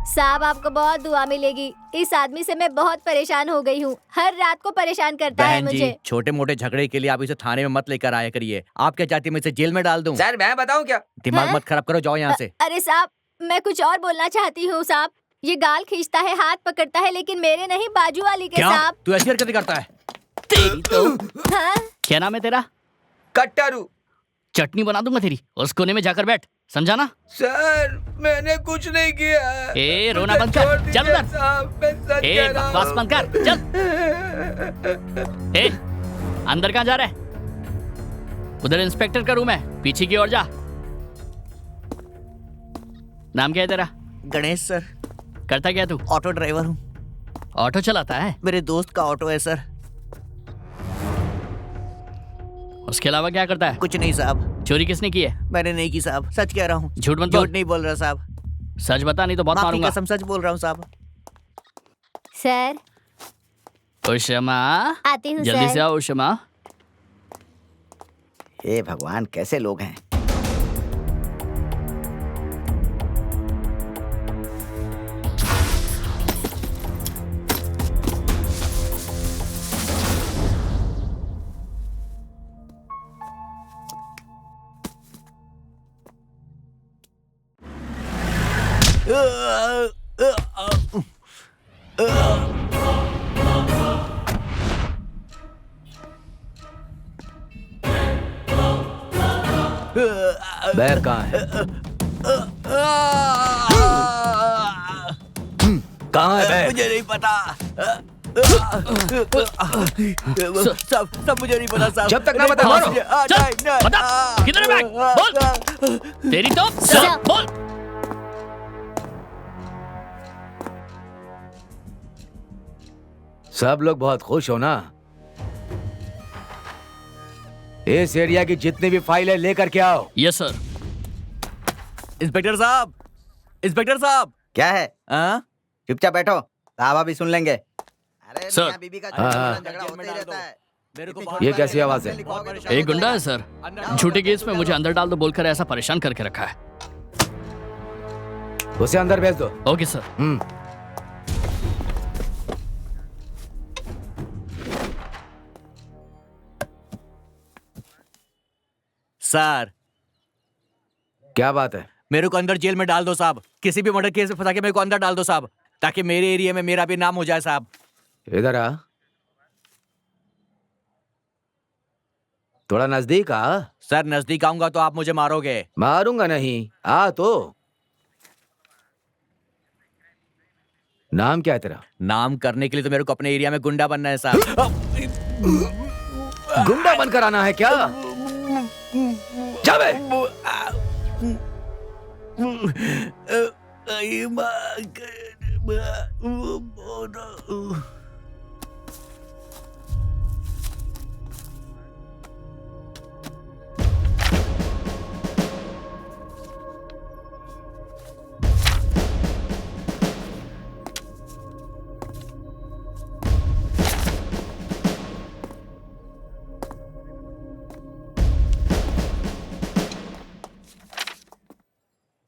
साहब आपको बहुत दुआ मिलेगी। इस आदमी से मैं बहुत परेशान हो गई हूँ, हर रात को परेशान करता है बहन जी, मुझे। छोटे मोटे झगड़े के लिए आप इसे थाने में मत लेकर आया करिए। आप क्या चाहती है मैं इसे जेल में डाल दूं? सर मैं बताऊं क्या? दिमाग हाँ? मत खराब करो, जाओ यहाँ से। अरे साहब, मैं कुछ और बोलना चाहती हूँ साहब। ये गाल खींचता है, हाथ पकड़ता है, लेकिन मेरे नहीं, बाजू वाली के। क्या साहब तू ऐसी हरकतें करता है? तेरी तो। हाँ? क्या नाम है तेरा? कट्टारू। चटनी बना दूंगा तेरी, उस कोने में जाकर बैठ, समझा ना? सर मैंने कुछ नहीं किया। ए रोना बंद कर, चल उधर। साहब मैं सच ए कह रहा बकवास हूँ। बंद कर, चल। ए अंदर कहाँ जा रहा है? उधर इंस्पेक्टर का रूम है, पीछे की ओर जा। नाम क्या है तेरा? गणेश सर। करता क्या तू? ऑटो ड्राइवर हूँ। ऑटो चलाता है? मेरे दोस्त का ऑटो है सर। उसके अलावा क्या करता है? कुछ नहीं साहब। चोरी किसने की है? मैंने नहीं की साहब, सच कह रहा हूँ। झूठ मत बोल। झूठ नहीं बोल रहा साहब, सच बता, नहीं तो बहुत माँ की मारूंगा। कसम सच बोल रहा हूँ साहब। सर उषमा आती हूँ जल्दी सर। से आओ उषमा। हे भगवान, कैसे लोग हैं। बैग कहाँ है? कहाँ है बैग? मुझे नहीं पता सब मुझे नहीं पता साहब। जब तक ना बता मारो। चल, बता, किधर है बैग? बोल। तेरी तो सर। बोल। सब लोग बहुत खुश हो ना? इस एरिया की जितनी भी फाइल है लेकर के आओ। Yes sir. इंस्पेक्टर साहब, इंस्पेक्टर साहब। क्या है? हाँ? चुपचाप बैठो, साहब अभी सुन लेंगे। अरे सर। मियां बीबी का हाँ, हाँ। झगड़ा होता ही रहता है। मेरे को ये कैसी आवाज है? एक गुंडा है सर, झूठे केस में मुझे अंदर डाल दो बोलकर ऐसा परेशान करके रखा है। उसे अंदर भेज दो। Okay sir. सर क्या बात है? मेरे को अंदर जेल में डाल दो साहब, किसी भी मर्डर केस में फंसा के मेरे को अंदर डाल दो साहब, ताकि मेरे एरिया में मेरा भी नाम हो जाए साहब। इधर आ, थोड़ा नजदीक आ। सर नजदीक आऊंगा तो आप मुझे मारोगे। मारूंगा नहीं, आ तो। नाम क्या है तेरा? नाम करने के लिए तो मेरे को अपने एरिया में गुंडा बनना है साहब। गुंडा बनकर आना है क्या? जा बे।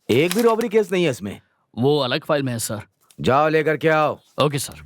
एक भी रॉबरी केस नहीं है इसमें। वो अलग फाइल में है सर। जाओ लेकर के आओ। Okay sir.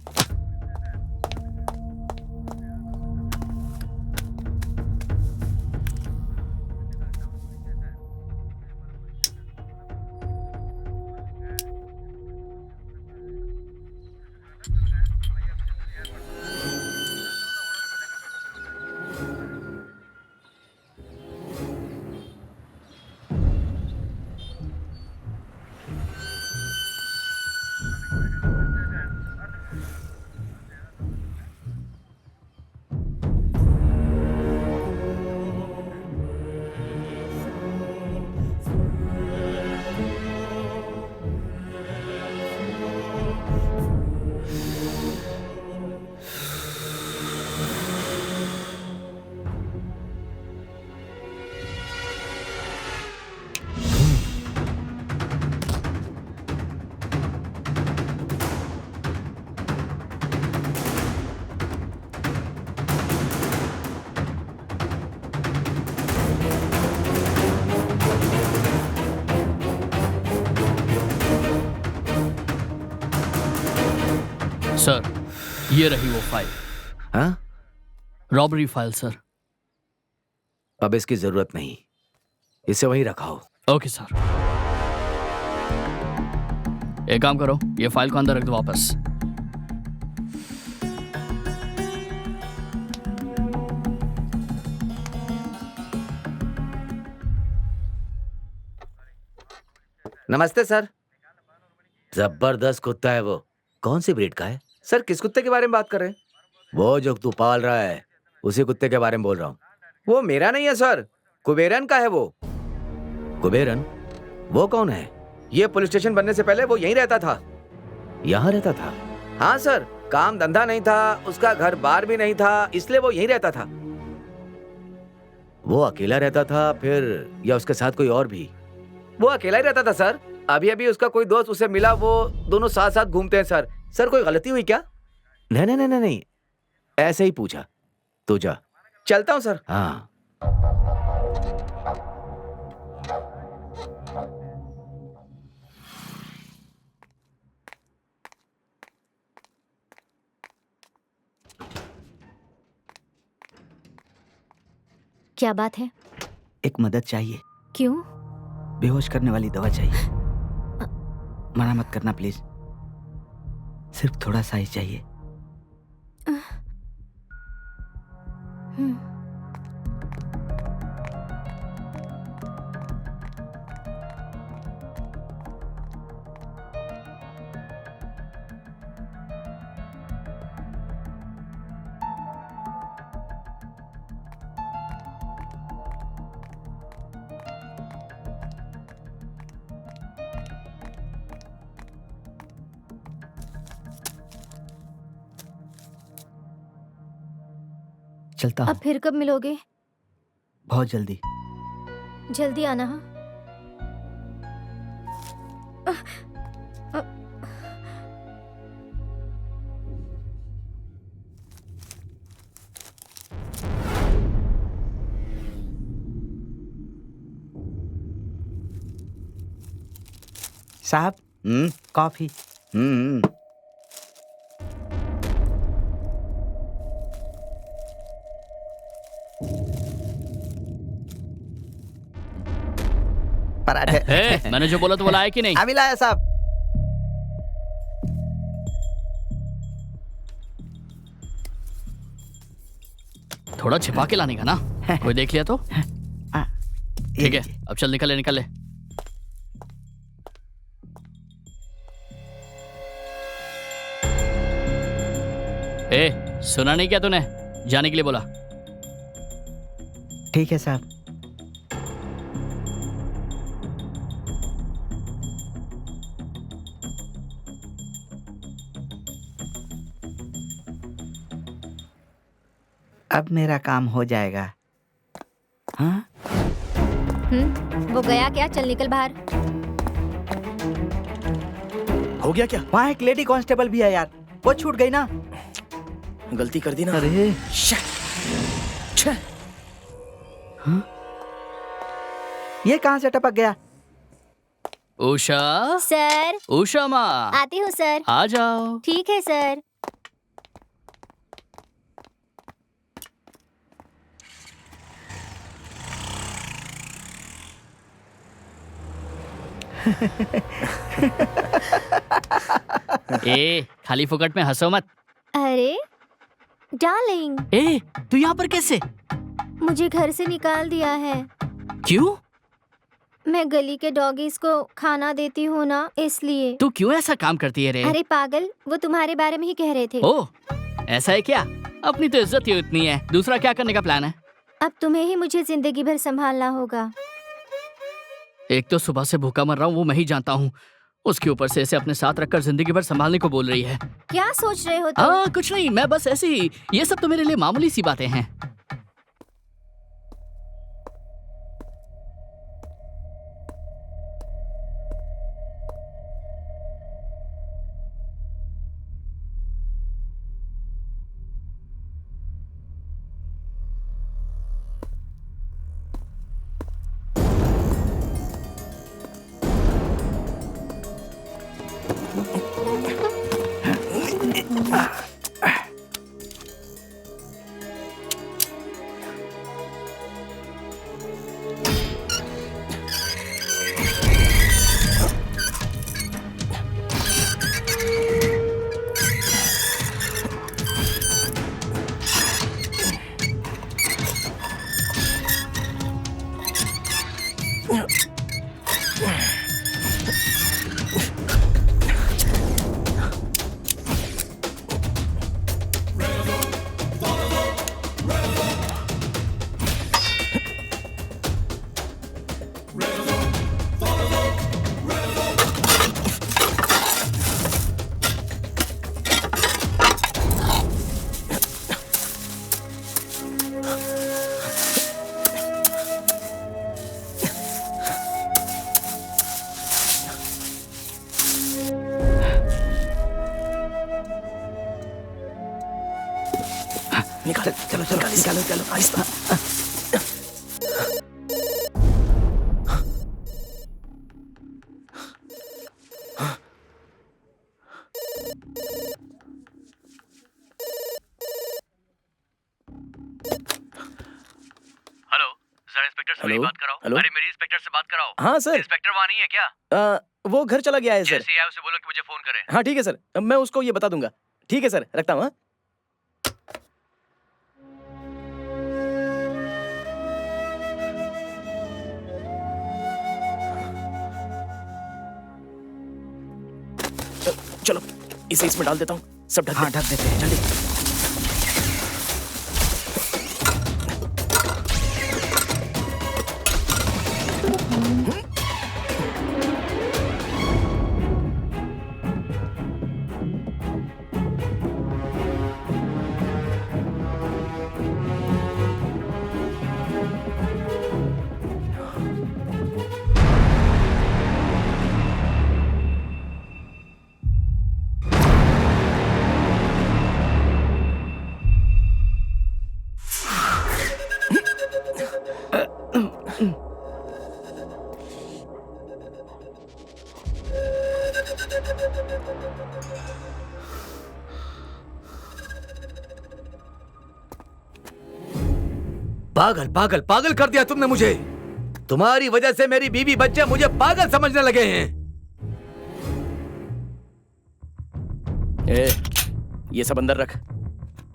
सर ये रही वो फाइल। हाँ? Robbery file sir. अब इसकी जरूरत नहीं, इसे वहीं रखाओ। Okay sir. एक काम करो, ये फाइल को अंदर रख दो वापस। नमस्ते सर। जबरदस्त कुत्ता है वो। कौन सी ब्रीड का है? सर किस कुत्ते के बारे में बात कर रहे हैं? वो जो तू पाल रहा है उसी कुत्ते के बारे में बोल रहा हूँ। वो मेरा नहीं है सर, कुबेरन का है वो। कुबेरन? वो कौन है? ये पुलिस स्टेशन बनने से पहले वो यहीं रहता था। यहाँ रहता था? हाँ सर, काम धंधा नहीं था, उसका घर बार भी नहीं था, इसलिए वो यहीं रहता था। वो अकेला रहता था फिर, या उसके साथ कोई और भी? वो अकेला ही रहता था सर। अभी अभी उसका कोई दोस्त उसे मिला, वो दोनों साथ साथ घूमते हैं सर। सर कोई गलती हुई क्या? नहीं नहीं नहीं नहीं, ऐसे ही पूछा। तू जा। चलता हूँ सर। हाँ। क्या बात है? एक मदद चाहिए। क्यों? बेहोश करने वाली दवा चाहिए। मना मत करना प्लीज, सिर्फ थोड़ा सा ही चाहिए। चलता हूँ। अब फिर कब मिलोगे? बहुत जल्दी। जल्दी आना। हाँ। साहब कॉफी। हम्म। पराठे। मैंने जो बोला तो वो लाया कि नहीं? अभी लाया साहब। थोड़ा छिपा के लाने का ना, कोई देख लिया तो? ठीक है, अब चल निकल ले निकल ले। सुना नहीं क्या तूने? जाने के लिए बोला। ठीक है साहब। अब मेरा काम हो जाएगा। हाँ? वो गया क्या? चल निकल बाहर। हो गया क्या? वहाँ एक लेडी कांस्टेबल भी है यार, वो छूट गई ना। गलती कर दी ना। अरे हाँ? ये कहाँ से टपक गया? उषा, सर। उषा माँ, आती हूँ सर। आ जाओ। ठीक है सर। खाली फुकट में हंसो मत। अरे डार्लिंग, तू यहाँ पर कैसे? मुझे घर से निकाल दिया है। क्यों? मैं गली के डॉगीज को खाना देती हूँ ना, इसलिए। तू क्यों ऐसा काम करती है रे? अरे पागल, वो तुम्हारे बारे में ही कह रहे थे। ओह, ऐसा है क्या? अपनी तो इज्जत ही उतनी है, दूसरा क्या करने का प्लान है? अब तुम्हें ही मुझे जिंदगी भर संभालना होगा। एक तो सुबह से भूखा मर रहा हूँ, वो मैं ही जानता हूँ, उसके ऊपर से इसे अपने साथ रखकर जिंदगी भर संभालने को बोल रही है। क्या सोच रहे हो तुम? कुछ नहीं, मैं बस ऐसे ही, ये सब तो मेरे लिए मामूली सी बातें हैं। निकालो आहिस्ता। हेलो, जरा इंस्पेक्टर से मेरी बात कराओ। हेलो? अरे मेरी इंस्पेक्टर से बात कराओ। हाँ सर। इंस्पेक्टर वहाँ नहीं है क्या? वो घर चला गया है सर। जैसे ही आए उसे बोलो कि मुझे फोन करे। हाँ ठीक है सर, मैं उसको ये बता दूंगा। ठीक है सर, रखता हूँ। हाँ? चलो इसे इसमें डाल देता हूँ, सब ढक देते हैं जल्दी। पागल पागल पागल कर दिया तुमने मुझे। तुम्हारी वजह से मेरी बीवी बच्चे मुझे पागल समझने लगे हैं। ये सब अंदर रख।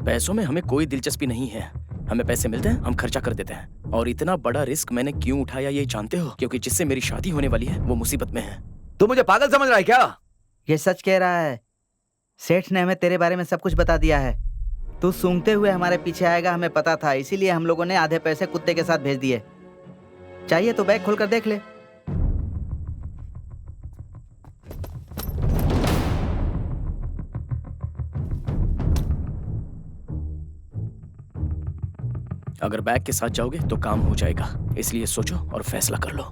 पैसों में हमें कोई दिलचस्पी नहीं है। हमें पैसे मिलते हैं, हम खर्चा कर देते हैं। और इतना बड़ा रिस्क मैंने क्यों उठाया ये जानते हो? क्योंकि जिससे मेरी शादी होने वाली है वो मुसीबत में है। तू मुझे पागल समझ रहा है क्या? ये सच कह रहा है। सेठ ने हमें तेरे बारे में सब कुछ बता दिया है। तू सूंघते हुए हमारे पीछे आएगा, हमें पता था। इसीलिए हम लोगों ने आधे पैसे कुत्ते के साथ भेज दिए। चाहिए तो बैग खोलकर देख ले। अगर बैग के साथ जाओगे तो काम हो जाएगा, इसलिए सोचो और फैसला कर लो।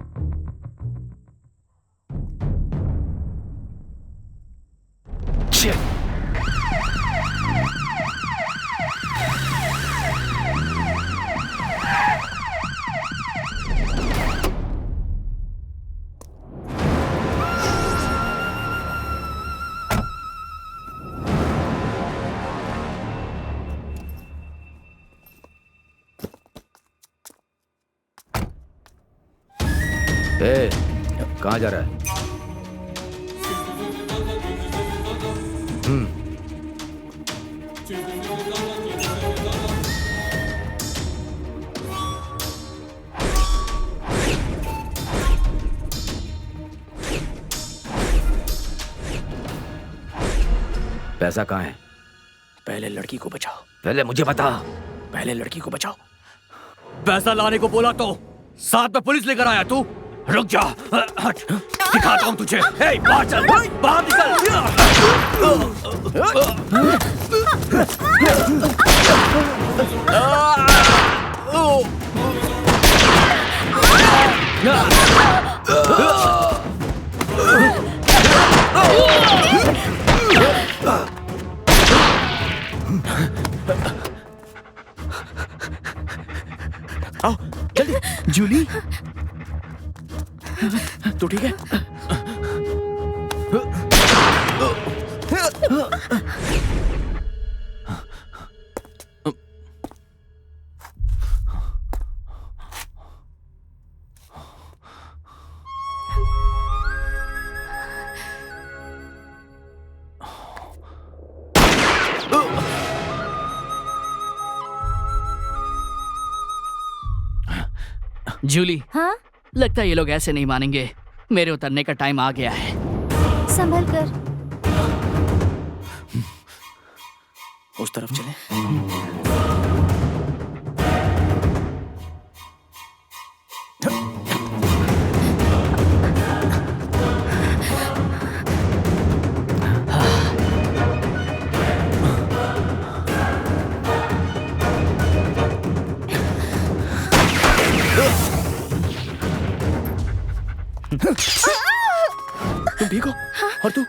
कहाँ जा रहा है? पैसा कहाँ है? पहले लड़की को बचाओ। पहले मुझे बता। पहले लड़की को बचाओ। पैसा लाने को बोला तो साथ में पुलिस लेकर आया तू। रुक जा, हट, दिखाता हूँ तुझे। हे, बाहर चल, बाहर आओ जल्दी। जूली, तू ठीक है? जूली, हाँ, लगता है ये लोग ऐसे नहीं मानेंगे। मेरे उतरने का टाइम आ गया है। संभल कर। उस तरफ चले। तुम ठीक हो? और तू?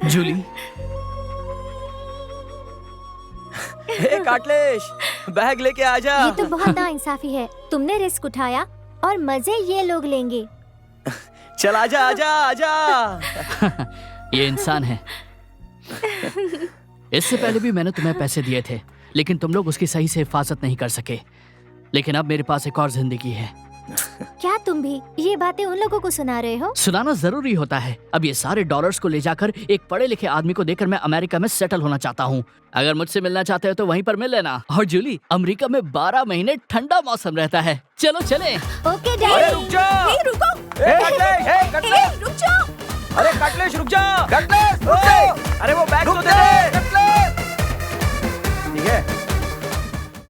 जूली, हे काटलेश, बैग लेके आजा। ये तो बहुत नाइंसाफी है। तुमने रिस्क उठाया और मजे ये लोग लेंगे। चल आजा आजा आजा। ये इंसान है। इससे पहले भी मैंने तुम्हें पैसे दिए थे, लेकिन तुम लोग उसकी सही से हिफाजत नहीं कर सके। लेकिन अब मेरे पास एक और जिंदगी है। क्या तुम भी ये बातें उन लोगों को सुना रहे हो? सुनाना जरूरी होता है। अब ये सारे डॉलर्स को ले जाकर एक पढ़े लिखे आदमी को देकर मैं अमेरिका में सेटल होना चाहता हूँ। अगर मुझसे मिलना चाहते हो तो वहीं पर मिल लेना। और जूली, अमेरिका में 12 महीने ठंडा मौसम रहता है। चलो चले। ओके अरे डैडी। रुक जा। हे, रुको। कटलेश, रुक जाओ। अरे कटलेश रुक जा। कटलेश, रुक जा। अरे वो बैग तो दे दे। ठीक है।